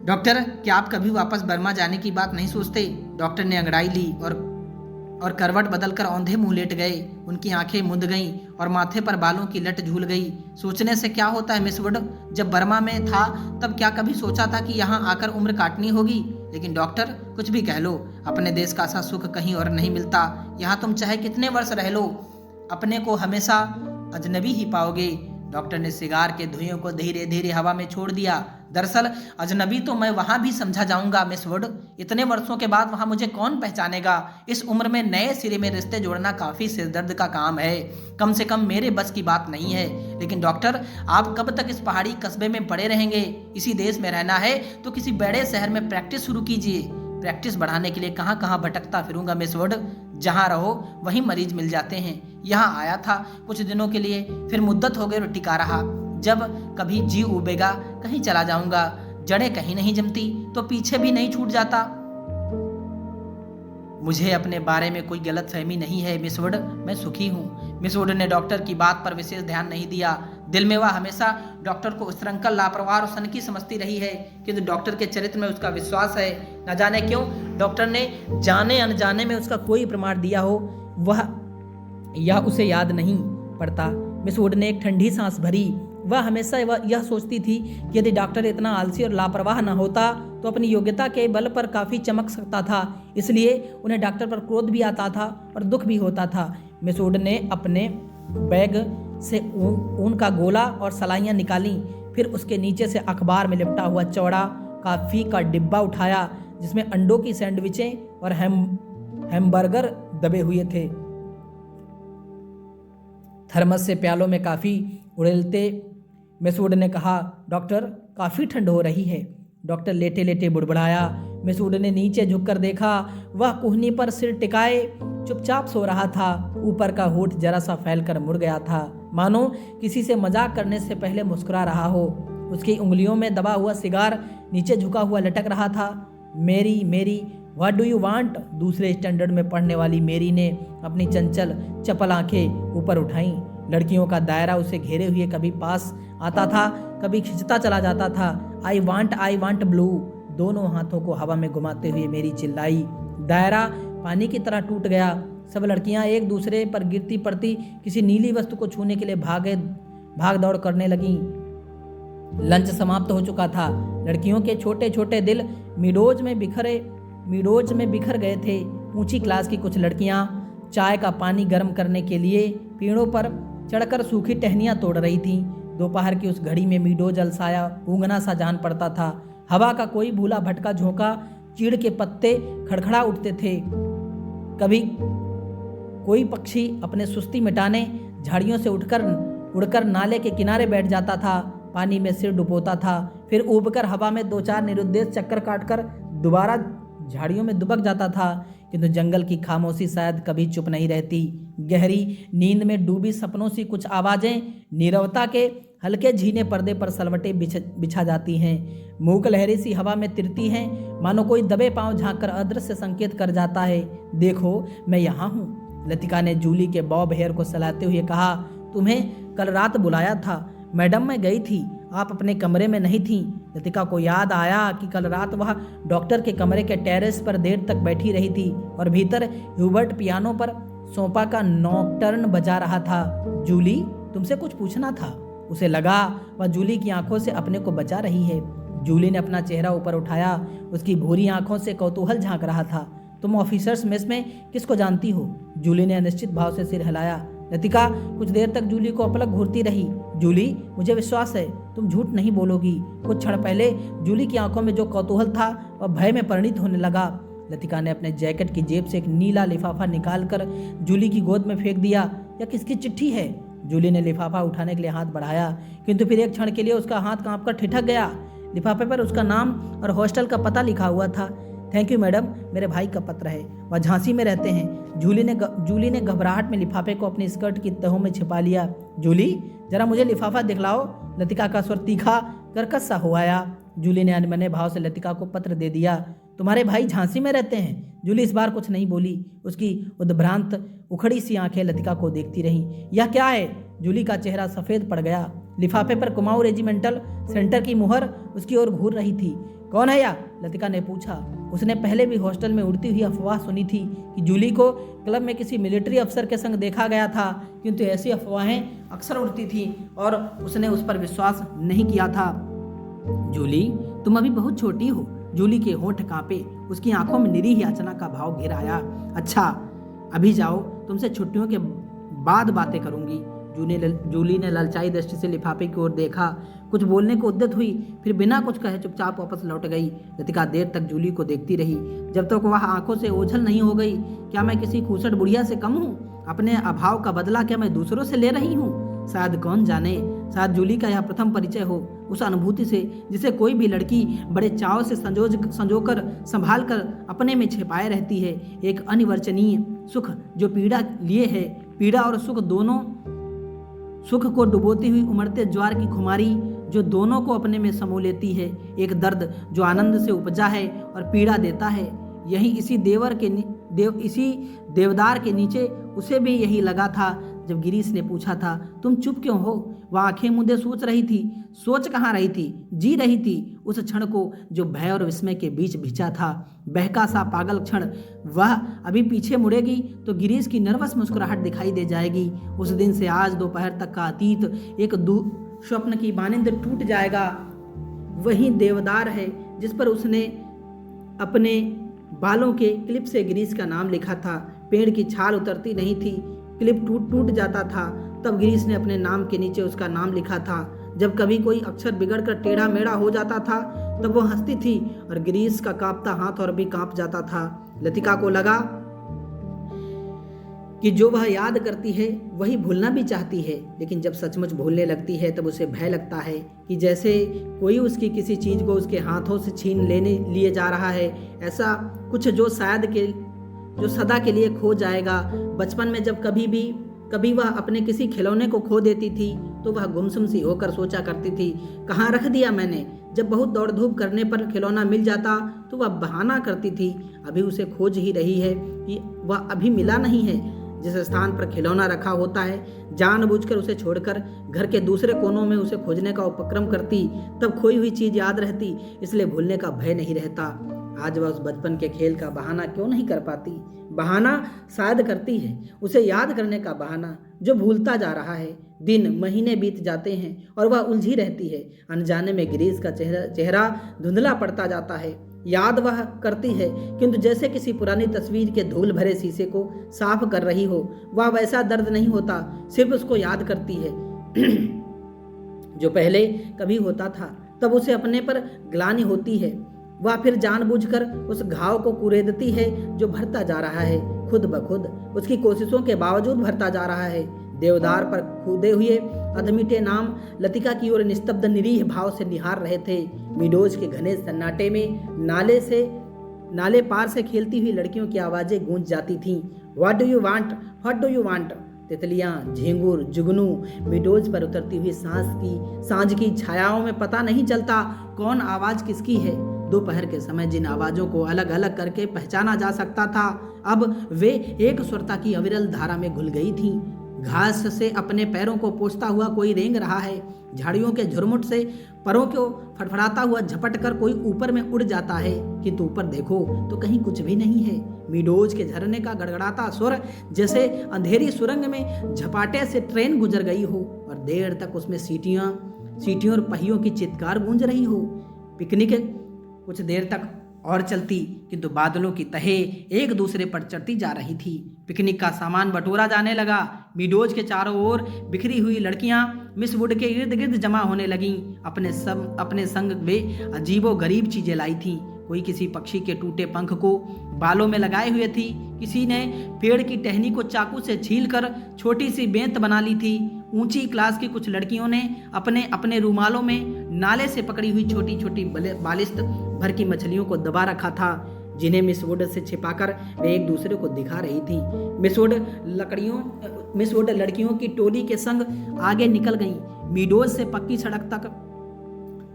डॉक्टर, क्या आप कभी वापस बर्मा जाने की बात नहीं सोचते? डॉक्टर ने अंगड़ाई ली और करवट बदलकर औंधे मुंह लेट गए। उनकी आंखें मुंद गईं और माथे पर बालों की लट झूल गई। सोचने से क्या होता है मिस वुड? जब बर्मा में था तब क्या कभी सोचा था कि यहाँ आकर उम्र काटनी होगी? लेकिन डॉक्टर, कुछ भी कह लो, अपने देश का सा सुख कहीं और नहीं मिलता। यहाँ तुम चाहे कितने वर्ष रह लो, अपने को हमेशा अजनबी ही पाओगे। डॉक्टर ने सिगार के धुएं को धीरे धीरे हवा में छोड़ दिया। दरअसल अजनबी तो मैं वहां भी समझा जाऊंगा मिस वुड। इतने वर्षों के बाद वहां मुझे कौन पहचानेगा? इस उम्र में नए सिरे में रिश्ते जोड़ना काफी सिरदर्द का काम है। कम से कम मेरे बस की बात नहीं है। लेकिन डॉक्टर, आप कब तक इस पहाड़ी कस्बे में पड़े रहेंगे? इसी देश में रहना है तो किसी बड़े शहर में प्रैक्टिस शुरू कीजिए। प्रैक्टिस बढ़ाने के लिए कहाँ कहाँ भटकता फिरूंगा मिस वुड। जहाँ रहो वहीं मरीज मिल जाते हैं। यहाँ आया था कुछ दिनों के लिए, फिर मुद्दत हो गई और टिका रहा। जब कभी जी उबेगा कहीं चला जाऊंगा। जड़ें कहीं नहीं जमती तो पीछे भी नहीं छूट जाता। मुझे अपने बारे में कोई गलतफहमी नहीं है मिस वुड, मैं सुखी हूँ। मिस वुड ने डॉक्टर की बात पर विशेष ध्यान नहीं दिया। दिल में वह हमेशा डॉक्टर को उस्तरंकल, लापरवाह और सनकी समझती रही है, किंतु डॉक्टर के चरित्र में उसका विश्वास है। न जाने क्यों डॉक्टर ने जाने अनजाने में उसका कोई प्रमाण दिया हो, वह या उसे याद नहीं पड़ता। मिस वुड ने एक ठंडी सांस भरी। वह हमेशा यह सोचती थी कि यदि डॉक्टर इतना आलसी और लापरवाह न होता तो अपनी योग्यता के बल पर काफ़ी चमक सकता था। इसलिए उन्हें डॉक्टर पर क्रोध भी आता था और दुख भी होता था। मिस वुड ने अपने बैग से ऊन का गोला और सलाइयाँ निकालीं। फिर उसके नीचे से अखबार में लिपटा हुआ चौड़ा कॉफ़ी का डिब्बा उठाया जिसमें अंडों की सैंडविचें और हैमबर्गर दबे हुए थे। थर्मस से प्यालों में काफ़ी उड़ेलते मिस वुड ने कहा, डॉक्टर काफ़ी ठंड हो रही है। डॉक्टर लेटे लेटे बुड़बुड़ाया। मिस वुड ने नीचे झुककर देखा। वह कोहनी पर सिर टिकाए चुपचाप सो रहा था। ऊपर का होठ जरा सा फैलकर मुड़ गया था, मानो किसी से मजाक करने से पहले मुस्कुरा रहा हो। उसकी उंगलियों में दबा हुआ सिगार नीचे झुका हुआ लटक रहा था। मेरी मेरी व्हाट डू यू वांट? दूसरे स्टैंडर्ड में पढ़ने वाली मेरी ने अपनी चंचल चपल आंखें ऊपर उठाईं। लड़कियों का दायरा उसे घेरे हुए कभी पास आता था, कभी खिंचता चला जाता था। I want blue. दोनों हाथों को हवा में घुमाते हुए मेरी चिल्लाई। दायरा पानी की तरह टूट गया। सब लड़कियां एक दूसरे पर गिरती पड़ती किसी नीली वस्तु को छूने के लिए भाग दौड़ करने लगीं। लंच समाप्त हो चुका था। लड़कियों के छोटे छोटे दिल मिडोज में बिखर गए थे। ऊंची क्लास की कुछ लड़कियां चाय का पानी गर्म करने के लिए पेड़ों पर चढ़कर सूखी टहनियां तोड़ रही थीं। दोपहर की उस घड़ी में मिडोज अलसाया ऊँघना सा जान पड़ता था। हवा का कोई भूला भटका झोंका, चीड़ के पत्ते खड़खड़ा उठते थे। कभी कोई पक्षी अपने सुस्ती मिटाने झाड़ियों से उड़कर नाले के किनारे बैठ जाता था, पानी में सिर डुबोता था, फिर ऊबकर हवा में 2-4 निरुद्देश चक्कर काटकर दोबारा झाड़ियों में दुबक जाता था। किंतु जंगल की खामोशी शायद कभी चुप नहीं रहती। गहरी नींद में डूबी सपनों सी कुछ आवाजें नीरवता के हल्के झीने पर्दे पर सलवटे बिछा जाती हैं। मूक लहरी सी हवा में तिरती हैं, मानो कोई दबे पांव झांककर अदृश्य संकेत कर जाता है, देखो मैं यहाँ हूँ। लतिका ने जूली के बॉब हेयर को सहलाते हुए कहा, तुम्हें कल रात बुलाया था मैडम, मैं गई थी, आप अपने कमरे में नहीं थीं। लतिका को याद आया कि कल रात वह डॉक्टर के कमरे के टेरेस पर देर तक बैठी रही थी और भीतर ह्यूबर्ट पियानो पर सोपा का नॉकटर्न बजा रहा था। जूली, तुमसे कुछ पूछना था। उसे लगा वह जूली की आंखों से अपने को बचा रही है। जूली ने अपना चेहरा ऊपर उठाया। उसकी भूरी आंखों से कौतूहल झांक रहा था। तुम ऑफिसर्स मेस में किसको जानती हो? जूली ने अनिश्चित भाव से सिर हिलाया। लतिका कुछ देर तक जूली को अपलक घूरती रही। जूली, मुझे विश्वास है तुम झूठ नहीं बोलोगी। कुछ क्षण पहले जूली की आंखों में जो कौतूहल था वह भय में परिणित होने लगा। लतिका ने अपने जैकेट की जेब से एक नीला लिफाफा निकालकर जूली की गोद में फेंक दिया। यह किसकी चिट्ठी है? जूली ने लिफाफा उठाने के लिए हाथ बढ़ाया, किंतु फिर एक क्षण के लिए उसका हाथ कांपकर ठिठक गया। लिफाफे पर उसका नाम और हॉस्टल का पता लिखा हुआ था। थैंक यू मैडम, मेरे भाई का पत्र है, वह झांसी में रहते हैं। जूली ने घबराहट में लिफाफे को अपनी स्कर्ट की तहों में छिपा लिया। जूली, जरा मुझे लिफाफा दिखलाओ। लतिका का स्वर तीखा कर्कश सा हो आया। जूली ने अनमने भाव से लतिका को पत्र दे दिया। तुम्हारे भाई झांसी में रहते हैं? जूली इस बार कुछ नहीं बोली। उसकी उद्भ्रांत उखड़ी सी आंखें लतिका को देखती रहीं। यह क्या है? जूली का चेहरा सफ़ेद पड़ गया। लिफाफे पर कुमाऊं रेजिमेंटल सेंटर की मुहर उसकी ओर घूर रही थी। कौन है या? लतिका ने पूछा। उसने पहले भी हॉस्टल में उड़ती हुई अफवाह सुनी थी कि जूली को क्लब में किसी मिलिट्री अफसर के संग देखा गया था, किंतु ऐसी अफवाहें अक्सर उड़ती थी और उसने उस पर विश्वास नहीं किया था। जूली, तुम अभी बहुत छोटी हो। जूली के होंठ कांपे। उसकी आंखों में निरीह याचना का भाव घेर आया। अच्छा, अभी जाओ, तुमसे छुट्टियों के बाद बातें करूंगी। जूली ने ललचाई दृष्टि से लिफाफे की ओर देखा। कुछ बोलने को उद्यत हुई, फिर बिना कुछ कहे चुपचाप वापस लौट गई। लतिका देर तक जूली को देखती रही, जब तक वह आंखों से ओझल नहीं हो गई। क्या मैं किसी खूसट बुढ़िया से कम हूँ? अपने अभाव का बदला क्या मैं दूसरों से ले रही हूँ? शायद कौन जाने, शायद जूली का यह प्रथम परिचय हो उस अनुभूति से जिसे कोई भी लड़की बड़े चाव से संजोकर संभाल कर अपने में छिपाए रहती है। एक अनिवर्चनीय सुख जो पीड़ा लिए है। पीड़ा और सुख दोनों, सुख को डुबोती हुई उमड़ते ज्वार की खुमारी जो दोनों को अपने में समो लेती है। एक दर्द जो आनंद से उपजा है और पीड़ा देता है। यही इसी देवदार के नीचे उसे भी यही लगा था जब गिरीश ने पूछा था, तुम चुप क्यों हो? वह आंखें मूंदे सोच रही थी। सोच कहाँ रही थी, जी रही थी उस क्षण को जो भय और विस्मय के बीच भिजा था। बहका सा पागल क्षण। वह अभी पीछे मुड़ेगी तो गिरीश की नर्वस मुस्कुराहट दिखाई दे जाएगी। उस दिन से आज दोपहर तक का अतीत एक स्वप्न की मानिंद टूट जाएगा। वही देवदार है जिस पर उसने अपने बालों के क्लिप से गिरीश का नाम लिखा था। पेड़ की छाल उतरती नहीं थी, क्लिप टूट टूट जाता था, तब गिरीश ने अपने नाम के नीचे उसका नाम लिखा था। जब कभी कोई अक्षर बिगड़कर टेढ़ा मेढ़ा हो जाता था तब वो हंसती थी और गिरीश का कांपता हाथ और भी कांप जाता था। लतिका को लगा कि जो वह याद करती है वही भूलना भी चाहती है, लेकिन जब सचमुच भूलने लगती है तब उसे भय लगता है कि जैसे कोई उसकी किसी चीज़ को उसके हाथों से छीन लेने लिए जा रहा है, ऐसा कुछ जो सदा के लिए खो जाएगा। बचपन में जब कभी वह अपने किसी खिलौने को खो देती थी तो वह गुमसुम सी होकर सोचा करती थी, कहाँ रख दिया मैंने। जब बहुत दौड़ धूप करने पर खिलौना मिल जाता तो वह बहाना करती थी, अभी उसे खोज ही रही है कि वह अभी मिला नहीं है। जिस स्थान पर खिलौना रखा होता है जानबूझकर उसे छोड़कर घर के दूसरे कोनों में उसे खोजने का उपक्रम करती, तब खोई हुई चीज याद रहती, इसलिए भूलने का भय नहीं रहता। आज वह उस बचपन के खेल का बहाना क्यों नहीं कर पाती? बहाना शायद करती है, उसे याद करने का बहाना जो भूलता जा रहा है। दिन महीने बीत जाते हैं और वह उलझी रहती है। अनजाने में गिरीश का चेहरा धुंधला पड़ता जाता है। याद वह करती है किंतु जैसे किसी पुरानी तस्वीर के धूल भरे शीशे को साफ कर रही हो। वह वैसा दर्द नहीं होता, सिर्फ उसको याद करती है जो पहले कभी होता था। तब उसे अपने पर ग्लानि होती है। वह फिर जानबूझकर उस घाव को कुरेदती है जो भरता जा रहा है, खुद ब खुद उसकी कोशिशों के बावजूद भरता जा रहा है। देवदार पर खुदे हुए अधमीटे नाम लतिका की ओर निस्तब्ध निरीह भाव से निहार रहे थे। मीडोज के घने सन्नाटे में नाले पार से खेलती हुई लड़कियों की आवाजें गूंज जाती थीं। What do you want, what do you want. तितलियां, झिंगुर, जुगनू मीडोज पर उतरती हुई सांझ की छायाओं में पता नहीं चलता कौन आवाज किसकी है। दोपहर के समय जिन आवाजों को अलग अलग करके पहचाना जा सकता था, अब वे एक स्वरता की अविरल धारा में घुल गई थीं। घास से अपने पैरों को पोंछता हुआ कोई रेंग रहा है, झाड़ियों के झुरमुट से परों को फड़फड़ाता हुआ झपट कर कोई ऊपर में उड़ जाता है, किंतु ऊपर देखो तो कहीं कुछ भी नहीं है। मीडोज के झरने का गड़गड़ाता स्वर जैसे अंधेरी सुरंग में झपाटे से ट्रेन गुजर गई हो और देर तक उसमें सीटियों और पहियों की चित्कार गूंज रही हो। पिकनिक कुछ देर तक और चलती किंतु बादलों की तहें एक दूसरे पर चढ़ती जा रही थी। पिकनिक का सामान बटोरा जाने लगा। मीडोज के चारों ओर बिखरी हुई लड़कियां मिस वुड के इर्द गिर्द जमा होने लगीं। अपने संग वे अजीबो गरीब चीजें लाई थीं। कोई किसी पक्षी के टूटे पंख को बालों में लगाए हुए थी, किसी ने पेड़ की टहनी को चाकू से छीलकर छोटी सी बेंत बना ली थी। ऊंची क्लास की कुछ लड़कियों ने अपने रूमालों में नाले से पकड़ी हुई छोटी छोटी बालिश्त भर की मछलियों को दबा रखा था, जिन्हें मिस वुड से छिपाकर वे एक दूसरे को दिखा रही थी। मिस वुड लड़कियों की टोली के संग आगे निकल गईं। मीडोज से पक्की सड़क तक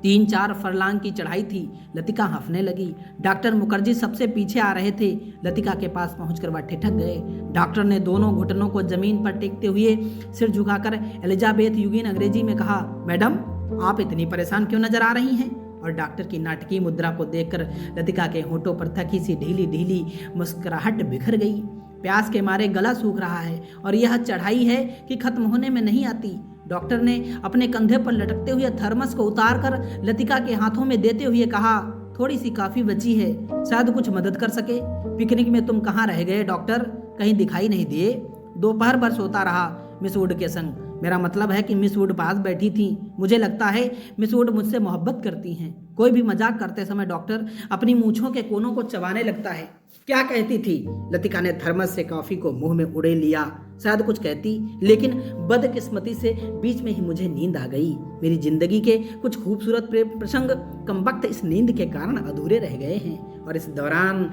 3-4 फरलांग की चढ़ाई थी। लतिका हंसने लगी। डॉक्टर मुखर्जी सबसे पीछे आ रहे थे। लतिका के पास पहुंचकर वह ठिठक गए। डॉक्टर ने दोनों घुटनों को जमीन पर टेकते हुए सिर झुकाकर एलिजाबेथ युगीन अंग्रेजी में कहा, मैडम आप इतनी परेशान क्यों नजर आ रही हैं? और डॉक्टर की नाटकीय मुद्रा को देखकर लतिका के होठों पर थकी सी ढीली ढीली मुस्कुराहट बिखर गई। प्यास के मारे गला सूख रहा है और यह चढ़ाई है कि खत्म होने में नहीं आती। डॉक्टर ने अपने कंधे पर लटकते हुए थर्मस को उतारकर लतिका के हाथों में देते हुए कहा, थोड़ी सी काफी बची है, शायद कुछ मदद कर सके। पिकनिक में तुम कहाँ रह गए डॉक्टर? कहीं दिखाई नहीं दिए। दोपहर भर सोता रहा मिस वुड के संग। मेरा मतलब है कि मिस वुड पास बैठी थी। मुझे लगता है मिस वुड मुझसे मोहब्बत करती हैं। कोई भी मजाक करते समय डॉक्टर अपनी मूंछों के कोनों को चबाने लगता है। क्या कहती थी? लतिका ने थर्मस से कॉफी को मुंह में उड़े लिया। शायद कुछ कहती, लेकिन बदकिस्मती से बीच में ही मुझे नींद आ गई। मेरी जिंदगी के कुछ खूबसूरत प्रसंग कमबख्त इस नींद के कारण अधूरे रह गए हैं। और इस दौरान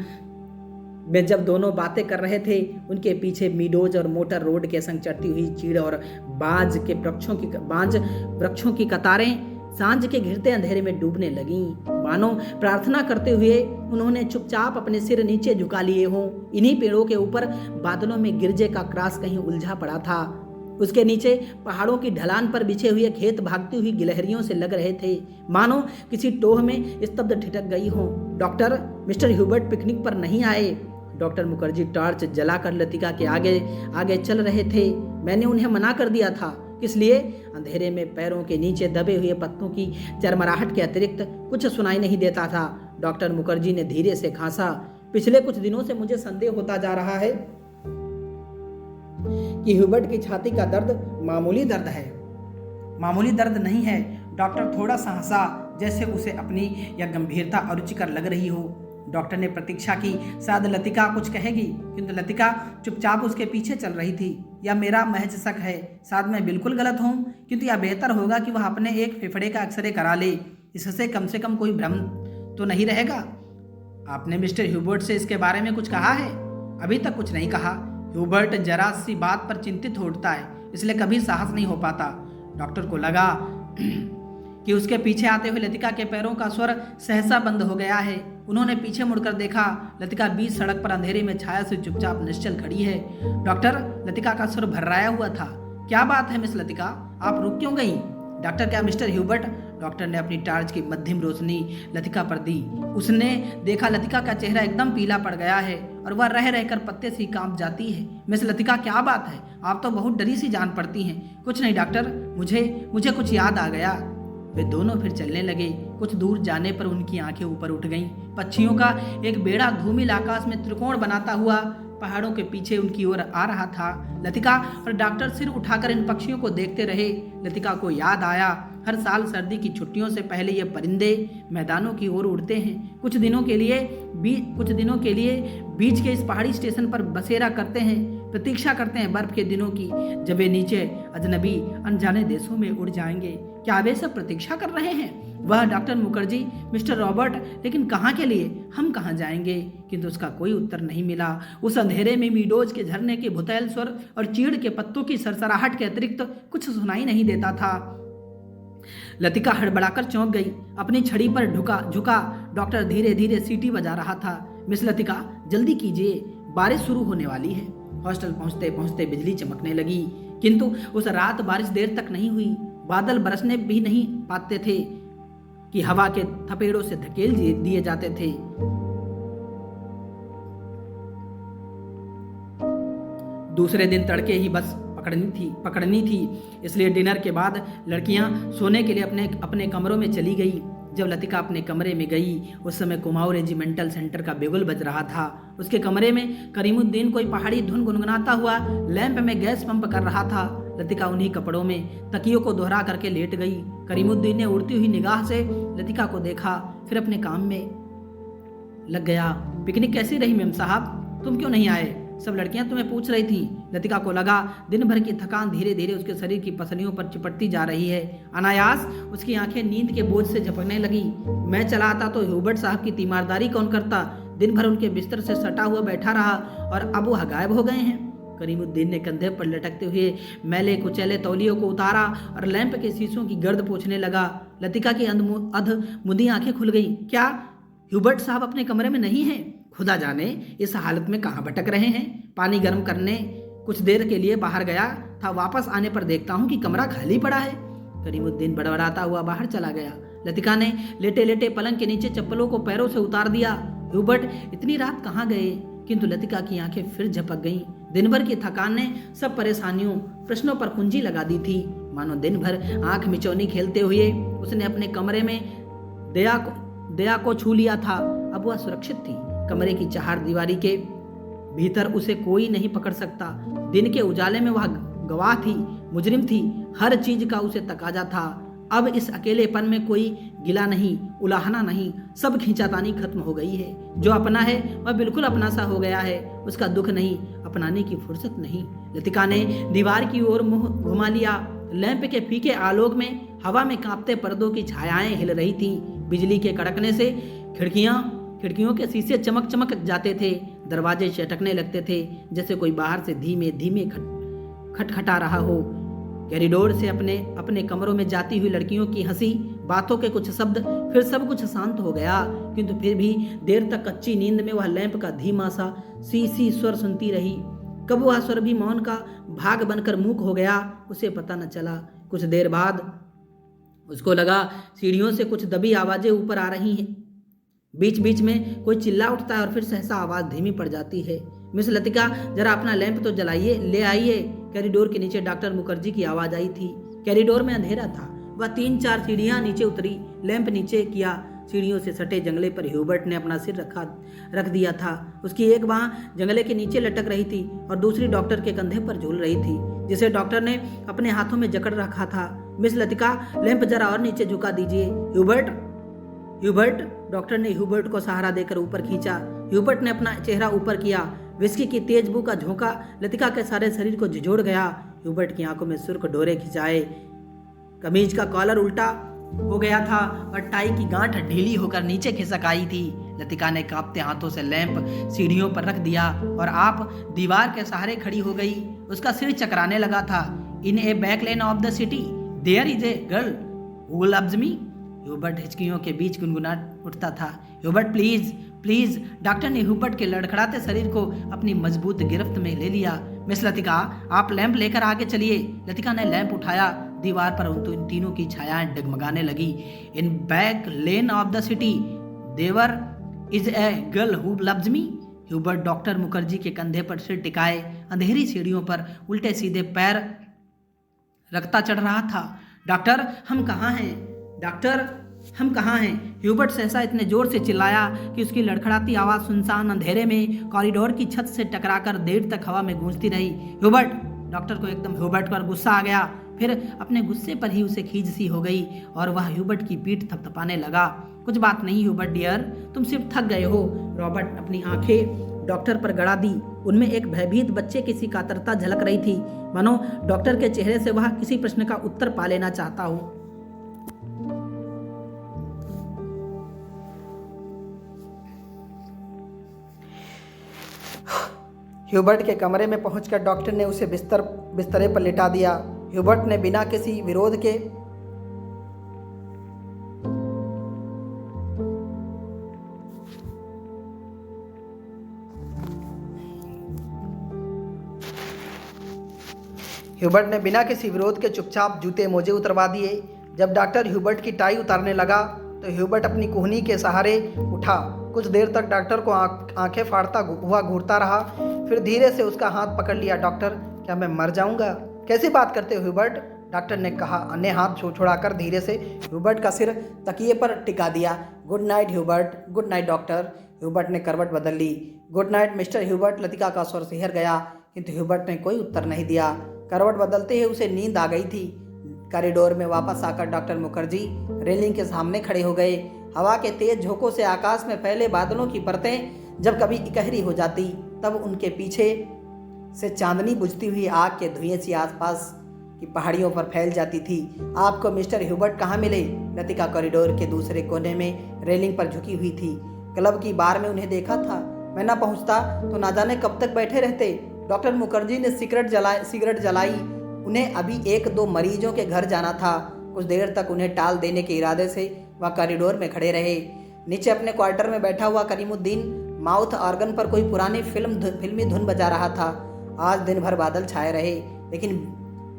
में जब दोनों बातें कर रहे थे, उनके पीछे मीडोज और मोटर रोड के संग चढ़ती हुई चीड़ और बांज वृक्षों की कतारें सांझ के घिरते अंधेरे में डूबने लगीं। मानो प्रार्थना करते हुए उन्होंने चुपचाप अपने सिर नीचे झुका लिए हों। इन्हीं पेड़ों के ऊपर बादलों में गिरजे का क्रास कहीं उलझा पड़ा था। उसके नीचे पहाड़ों की ढलान पर बिछे हुए खेत भागती हुई गिलहरियों से लग रहे थे, मानो किसी टोह में स्तब्ध ठिठक गई हो। डॉक्टर, मिस्टर ह्यूबर्ट पिकनिक पर नहीं आए। डॉक्टर मुखर्जी टॉर्च जलाकर लतिका के आगे आगे चल रहे थे। मैंने उन्हें मना कर दिया था। किस लिए? अंधेरे में पैरों के नीचे दबे हुए पत्तों की चरमराहट के अतिरिक्त कुछ सुनाई नहीं देता था। डॉक्टर मुखर्जी ने धीरे से खांसा। पिछले कुछ दिनों से मुझे संदेह होता जा रहा है कि ह्यूबर्ट की छाती का दर्द मामूली दर्द है। मामूली दर्द नहीं है। डॉक्टर थोड़ा सा हंसा, जैसे उसे अपनी यह गंभीरता अरुचिकर लग रही हो। डॉक्टर ने प्रतीक्षा की, शायद लतिका कुछ कहेगी, किंतु लतिका चुपचाप उसके पीछे चल रही थी। यह मेरा महज शक है, शायद मैं बिल्कुल गलत हूँ, किंतु यह बेहतर होगा कि वह अपने एक फेफड़े का एक्सरे करा ले। इससे कम से कम कोई भ्रम तो नहीं रहेगा। आपने मिस्टर ह्यूबर्ट से इसके बारे में कुछ कहा है? अभी तक कुछ नहीं कहा। ह्यूबर्ट जरा सी बात पर चिंतित होता है, इसलिए कभी साहस नहीं हो पाता। डॉक्टर को लगा कि उसके पीछे आते हुए लतिका के पैरों का स्वर सहसा बंद हो गया है। उन्होंने पीछे मुड़कर देखा। लतिका बीच सड़क पर अंधेरे में छाया से चुपचाप निश्चल खड़ी है। डॉक्टर, लतिका का स्वर भर्राया हुआ था। क्या बात है मिस लतिका, आप रुक क्यों गई? डॉक्टर, क्या मिस्टर ह्यूबर्ट? डॉक्टर ने अपनी टार्च की मध्यम रोशनी लतिका पर दी। उसने देखा लतिका का चेहरा एकदम पीला पड़ गया है और वह रह रहकर पत्ते सी कांप जाती है। मिस लतिका, क्या बात है? आप तो बहुत डरी सी जान पड़ती हैं। कुछ नहीं डॉक्टर, मुझे कुछ याद आ गया। वे दोनों फिर चलने लगे। कुछ दूर जाने पर उनकी आंखें ऊपर उठ गईं। पक्षियों का एक बेड़ा धूमिल आकाश में त्रिकोण बनाता हुआ पहाड़ों के पीछे उनकी ओर आ रहा था। लतिका और डॉक्टर सिर उठाकर इन पक्षियों को देखते रहे। लतिका को याद आया, हर साल सर्दी की छुट्टियों से पहले ये परिंदे मैदानों की ओर उड़ते हैं। कुछ दिनों के लिए बीच के इस पहाड़ी स्टेशन पर बसेरा करते हैं, प्रतीक्षा करते हैं बर्फ के दिनों की, जब वे नीचे अजनबी अनजाने देशों में उड़ जाएंगे। क्या वे सब प्रतीक्षा कर रहे हैं? वह डॉक्टर मुखर्जी, मिस्टर रॉबर्ट, लेकिन कहाँ के लिए? हम कहाँ जाएंगे? किंतु उसका कोई उत्तर नहीं मिला। उस अंधेरे में मीडोज के झरने के भुतैल स्वर और चीड़ के पत्तों की सरसराहट के अतिरिक्त कुछ सुनाई नहीं देता था। लतिका हड़बड़ाकर चौंक गई, अपनी छड़ी पर झुका। डॉक्टर धीरे धीरे सीटी बजा रहा था। मिस लतिका, जल्दी कीजिए, बारिश शुरू होने वाली है। हॉस्टल पहुंचते पहुंचते बिजली चमकने लगी, किंतु उस रात बारिश देर तक नहीं हुई। बादल बरसने भी नहीं पाते थे कि हवा के थपेड़ों से धकेल दिए जाते थे। दूसरे दिन तड़के ही बस पकड़नी थी, इसलिए डिनर के बाद लड़कियां सोने के लिए अपने कमरों में चली गई। जब लतिका अपने कमरे में गई, उस समय कुमाऊं रेजिमेंटल सेंटर का बिगुल बज रहा था। उसके कमरे में करीमुद्दीन कोई पहाड़ी धुन गुनगुनाता हुआ लैंप में गैस पंप कर रहा था। लतिका उन्हीं कपड़ों में तकियों को दोहरा करके लेट गई। करीमुद्दीन ने उड़ती हुई निगाह से लतिका को देखा, फिर अपने काम में लग गया। पिकनिक कैसी रही मेम साहब? तुम क्यों नहीं आए? सब लड़कियां तुम्हें पूछ रही थी। लतिका को लगा दिन भर की थकान धीरे धीरे उसके शरीर की पसलियों पर चिपटती जा रही है। अनायास उसकी आंखें नींद के बोझ से झपकने लगी। मैं चला आता तो ह्यूबर्ट साहब की तीमारदारी कौन करता? दिन भर उनके बिस्तर से सटा हुआ बैठा रहा और अब वह गायब हो गए हैं। करीमुद्दीन ने कंधे पर लटकते हुए मैले कुचैले तौलियों को उतारा और लैंप के शीशों की गर्द पोंछने लगा। लतिका की अधमुंदी आंखें खुल गई। क्या ह्यूबर्ट साहब अपने कमरे में नहीं हैं? खुदा जाने इस हालत में कहाँ भटक रहे हैं। पानी गर्म करने कुछ देर के लिए बाहर गया था, वापस आने पर देखता हूँ कि कमरा खाली पड़ा है। करीमुद्दीन बड़बड़ाता हुआ बाहर चला गया। लतिका ने लेटे लेटे पलंग के नीचे चप्पलों को पैरों से उतार दिया। ह्यूबर्ट इतनी रात कहाँ गए? किंतु लतिका की आंखें फिर झपक गईं। दिन भर की थकान ने सब परेशानियों, प्रश्नों पर कुंजी लगा दी थी। मानो दिन भर आंख मिचौनी खेलते हुए उसने अपने कमरे में दया को छू लिया था। अब वह सुरक्षित थी। कमरे की चार दीवारी के भीतर उसे कोई नहीं पकड़ सकता। दिन के उजाले में वह गवाह थी, मुजरिम थी, हर चीज का उसे तकाजा था। अब इस अकेलेपन में कोई गिला नहीं, उलाहना नहीं, सब खींचातानी खत्म हो गई है। जो अपना है वह बिल्कुल अपना सा हो गया है। उसका दुख नहीं, अपनाने की फुर्सत नहीं। लतिका ने दीवार की ओर मुंह घुमा लिया। लैंप के फीके आलोक में हवा में कांपते पर्दों की छायाएं हिल रही थीं। बिजली के कड़कने से खिड़कियों के शीशे चमक जाते थे। दरवाजे चटकने लगते थे, जैसे कोई बाहर से धीमे धीमे खटखटा रहा हो। कॉरिडोर से अपने कमरों में जाती हुई लड़कियों की हंसी, बातों के कुछ शब्द, फिर सब कुछ शांत हो गया। किंतु फिर भी देर तक कच्ची नींद में वह लैंप का धीमा सा सी स्वर सुनती रही। कब वह स्वर भी मौन का भाग बनकर मूक हो गया, उसे पता न चला। कुछ देर बाद उसको लगा सीढ़ियों से कुछ दबी आवाजें ऊपर आ रही हैं। बीच बीच में कोई चिल्ला उठता है और फिर सहसा आवाज धीमी पड़ जाती है। मिस लतिका, जरा अपना लैंप तो जलाइए, ले आइए। कॉरिडोर के नीचे डॉक्टर मुखर्जी की आवाज आई थी। कॉरिडोर में अंधेरा था। वह 3-4 सीढ़ियां नीचे उतरी। लैंप नीचे किया। सीढ़ियों से सटे जंगले पर ह्यूबर्ट ने अपना सिर रख दिया था। उसकी एक बांह जंगले के नीचे लटक रही थी और दूसरी डॉक्टर के कंधे पर झूल रही थी, जिसे डॉक्टर ने अपने हाथों में जकड़ रखा था। मिस लतिका, लैंप जरा और नीचे झुका दीजिए। Hubert, Hubert. डॉक्टर ने ह्यूबर्ट को सहारा देकर ऊपर खींचा। ह्यूबर्ट ने अपना चेहरा ऊपर किया। विस्की की तेज बू का झोंका लतिका के सारे शरीर को झिझोड़ गया। ह्यूबर्ट की आंखों में सुर्ख डोरे खिंचाए। कमीज का कॉलर उल्टा हो गया था और टाई की गांठ ढीली होकर नीचे खिसक आई थी। लतिका ने कांपते हाथों से लैंप सीढ़ियों पर रख दिया और आप दीवार के सहारे खड़ी हो गई। उसका सिर चकराने लगा था। In a back lane of the city there is a girl who loves me. Hubert हिचकियों के बीच गुनगुना उठता था। Hubert please please. डॉक्टर ने ह्यूबर्ट के लड़खड़ाते शरीर को अपनी मजबूत गिरफ्त में ले लिया। मिस लतिका, आप लैंप लेकर आगे चलिए। लतिका ने लैंप उठाया। दीवार पर उन तीनों की छायाएं डगमगाने लगी। In back lane of the city there is a girl who loves me. Hubert doctor Mukherjee के कंधे पर सिर टिकाए अंधेरी सीढ़ियों पर उल्टे सीधे पैर रखता चढ़ रहा था। डॉक्टर, हम कहाँ हैं? डॉक्टर, हम कहाँ हैं? ह्यूबर्ट सहसा इतने जोर से चिल्लाया कि उसकी लड़खड़ाती आवाज सुनसान अंधेरे में कॉरिडोर की छत से टकराकर देर तक हवा में गूंजती रही। ह्यूबर्ट! डॉक्टर को एकदम ह्यूबर्ट पर गुस्सा आ गया। फिर अपने गुस्से पर ही उसे खींच सी हो गई और वह ह्यूबर्ट की पीठ थपथपाने लगा। कुछ बात नहीं ह्यूबर्ट डियर, तुम सिर्फ थक गए हो। रॉबर्ट अपनी आंखें डॉक्टर पर गड़ा दी। उनमें एक भयभीत बच्चे की सी कातरता झलक रही थी, मानो डॉक्टर के चेहरे से वह किसी प्रश्न का उत्तर पा लेना चाहता हो। ह्यूबर्ट के कमरे में पहुंचकर डॉक्टर ने उसे बिस्तरे पर लिटा दिया। ह्यूबर्ट ने बिना किसी विरोध के चुपचाप जूते मोजे उतरवा दिए। जब डॉक्टर ह्यूबर्ट की टाई उतारने लगा तो ह्यूबर्ट अपनी कोहनी के सहारे उठा। कुछ देर तक डॉक्टर को आंखें फाड़ता हुआ घूरता रहा, फिर धीरे से उसका हाथ पकड़ लिया। डॉक्टर, क्या मैं मर जाऊंगा? कैसी बात करते हो ह्यूबर्ट? डॉक्टर ने कहा। अन्य हाथ छुड़ाकर धीरे से ह्यूबर्ट का सिर तकिए पर टिका दिया। Good night Hubert. Good night doctor. Hubert ने करवट बदल ली। Good night mister Hubert. Latika का स्वर सिहर गया, किंतु ह्यूबर्ट ने कोई उत्तर नहीं दिया। करवट बदलते ही उसे नींद आ गई थी। कॉरिडोर में वापस आकर डॉक्टर मुखर्जी रेलिंग के सामने खड़े हो गए। हवा के तेज झोंकों से आकाश में फैले बादलों की परतें जब कभी इकहरी हो जाती, तब उनके पीछे से चांदनी बुझती हुई आग के धुएं सी आसपास की पहाड़ियों पर फैल जाती थी। आपको मिस्टर ह्यूबर्ट कहाँ मिले? लतिका कॉरिडोर के दूसरे कोने में रेलिंग पर झुकी हुई थी। क्लब की बार में उन्हें देखा था। मैं ना पहुंचता तो ना जाने कब तक बैठे रहते। डॉक्टर मुखर्जी ने सिगरेट जलाई। उन्हें अभी 1-2 मरीजों के घर जाना था। कुछ देर तक उन्हें टाल देने के इरादे से वह कॉरिडोर में खड़े रहे। नीचे अपने क्वार्टर में बैठा हुआ करीमुद्दीन माउथ ऑर्गन पर कोई पुरानी फिल्मी धुन बजा रहा था। आज दिन भर बादल छाए रहे, लेकिन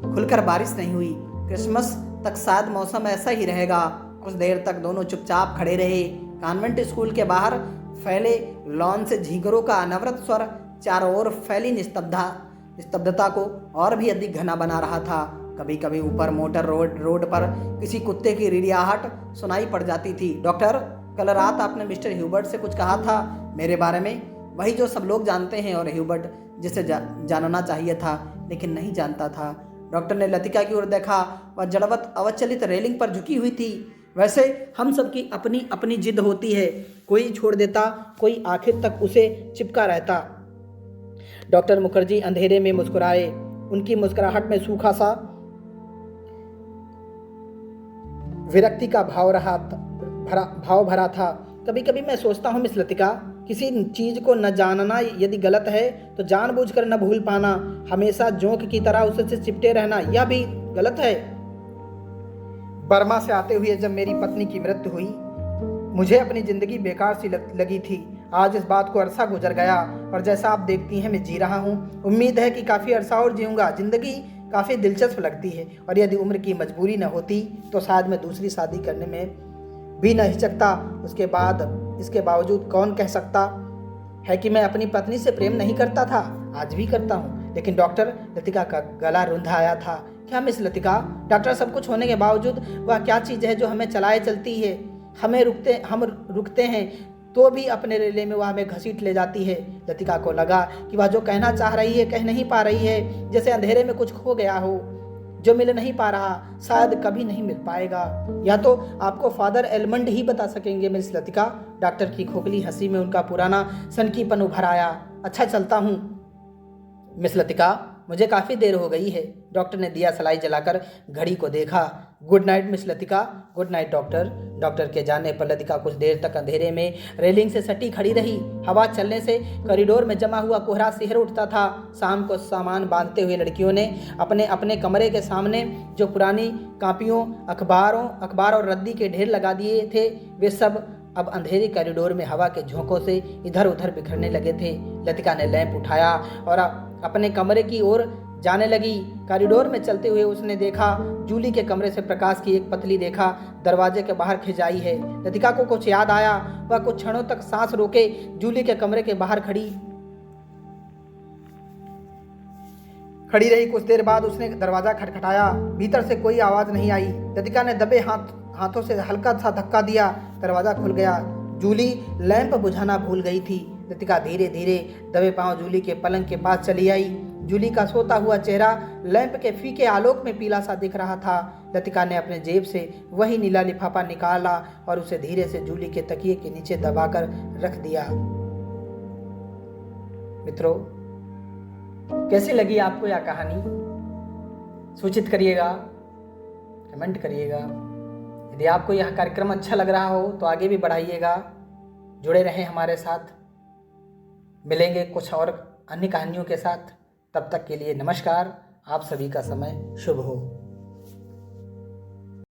खुलकर बारिश नहीं हुई। क्रिसमस तक शायद मौसम ऐसा ही रहेगा। कुछ देर तक दोनों चुपचाप खड़े रहे। कॉन्वेंट स्कूल के बाहर फैले लॉन से झींगरों का अनवरत स्वर चारों ओर फैली निस्तब्धता को और भी अधिक घना बना रहा था। कभी कभी ऊपर मोटर रोड पर किसी कुत्ते की रिड़ियाहट सुनाई पड़ जाती थी। डॉक्टर, कल रात आपने मिस्टर ह्यूबर्ट से कुछ कहा था मेरे बारे में, वही जो सब लोग जानते हैं और ह्यूबर्ट जिसे जानना चाहिए था लेकिन नहीं जानता था। डॉक्टर ने लतिका की ओर देखा। वह जड़वत अवचलित रेलिंग पर झुकी हुई थी। वैसे हम सबकी अपनी अपनी जिद होती है, कोई छोड़ देता, कोई आखिर तक उसे चिपका रहता। डॉक्टर मुखर्जी अंधेरे में मुस्कुराए। उनकी मुस्कुराहट में सूखा सा विरक्ति का भाव भरा था। कभी कभी मैं सोचता हूँ मिस लतिका, किसी चीज को न जानना यदि गलत है तो जानबूझकर न भूल पाना, हमेशा जोंक की तरह उससे चिपटे रहना, यह भी गलत है। बर्मा से आते हुए जब मेरी पत्नी की मृत्यु हुई, मुझे अपनी जिंदगी बेकार सी लगी थी। आज इस बात को अरसा गुजर गया और जैसा आप देखती हैं मैं जी रहा हूँ। उम्मीद है कि काफ़ी अरसा और जीऊँगा। जिंदगी काफ़ी दिलचस्प लगती है और यदि उम्र की मजबूरी न होती तो शायद मैं दूसरी शादी करने में भी न हिचकता। इसके बावजूद कौन कह सकता है कि मैं अपनी पत्नी से प्रेम नहीं करता था? आज भी करता हूँ, लेकिन डॉक्टर लतिका का गला रुंधा आया था। क्या मिस लतिका? डॉक्टर, सब कुछ होने के बावजूद वह क्या चीज़ है जो हमें चलाए चलती है? हम रुकते हैं तो भी अपने रेले में वह हमें घसीट ले जाती है। लतिका को लगा कि वह जो कहना चाह रही है कह नहीं पा रही है, जैसे अंधेरे में कुछ खो गया हो जो मिल नहीं पा रहा, शायद कभी नहीं मिल पाएगा। या तो आपको फादर एलमंड ही बता सकेंगे मिस लतिका। डॉक्टर की खोखली हंसी में उनका पुराना सनकीपन उभर आया। अच्छा, चलता हूँ मिस लतिका, मुझे काफ़ी देर हो गई है। डॉक्टर ने दिया सलाई जलाकर घड़ी को देखा। Good night miss Latika. Good night doctor. Doctor के जाने पर लतिका कुछ देर तक अंधेरे में रेलिंग से सटी खड़ी रही। हवा चलने से कॉरिडोर में जमा हुआ कोहरा सिहर उठता था। शाम को सामान बांधते हुए लड़कियों ने अपने अपने कमरे के सामने जो पुरानी कापियों, अखबार और रद्दी के ढेर लगा दिए थे, वे सब अब अंधेरे कॉरिडोर में हवा के झोंकों से इधर उधर बिखरने लगे थे। लतिका ने लैंप उठाया और अपने कमरे की ओर जाने लगी। कॉरिडोर में चलते हुए उसने देखा जूली के कमरे से प्रकाश की एक पतली रेखा दरवाजे के बाहर खिंचाई है। लतिका को कुछ याद आया। वह कुछ क्षणों तक सांस रोके जूली के कमरे के बाहर खड़ी रही। कुछ देर बाद उसने दरवाजा खटखटाया। भीतर से कोई आवाज नहीं आई। लतिका ने दबे हाथों से हल्का सा धक्का दिया। दरवाजा खुल गया। जूली लैंप बुझाना भूल गई थी। लतिका धीरे धीरे दबे पांव जूली के पलंग के पास चली आई। जूली का सोता हुआ चेहरा लैंप के फीके आलोक में पीला सा दिख रहा था। लतिका ने अपने जेब से वही नीला लिफाफा निकाला और उसे धीरे से जूली के तकिए के नीचे दबाकर रख दिया। मित्रों, कैसी लगी आपको यह कहानी? सूचित करिएगा, कमेंट करिएगा। यदि आपको यह कार्यक्रम अच्छा लग रहा हो तो आगे भी बढ़ाइएगा। जुड़े रहें हमारे साथ। मिलेंगे कुछ और अन्य कहानियों के साथ। तब तक के लिए नमस्कार। आप सभी का समय शुभ हो।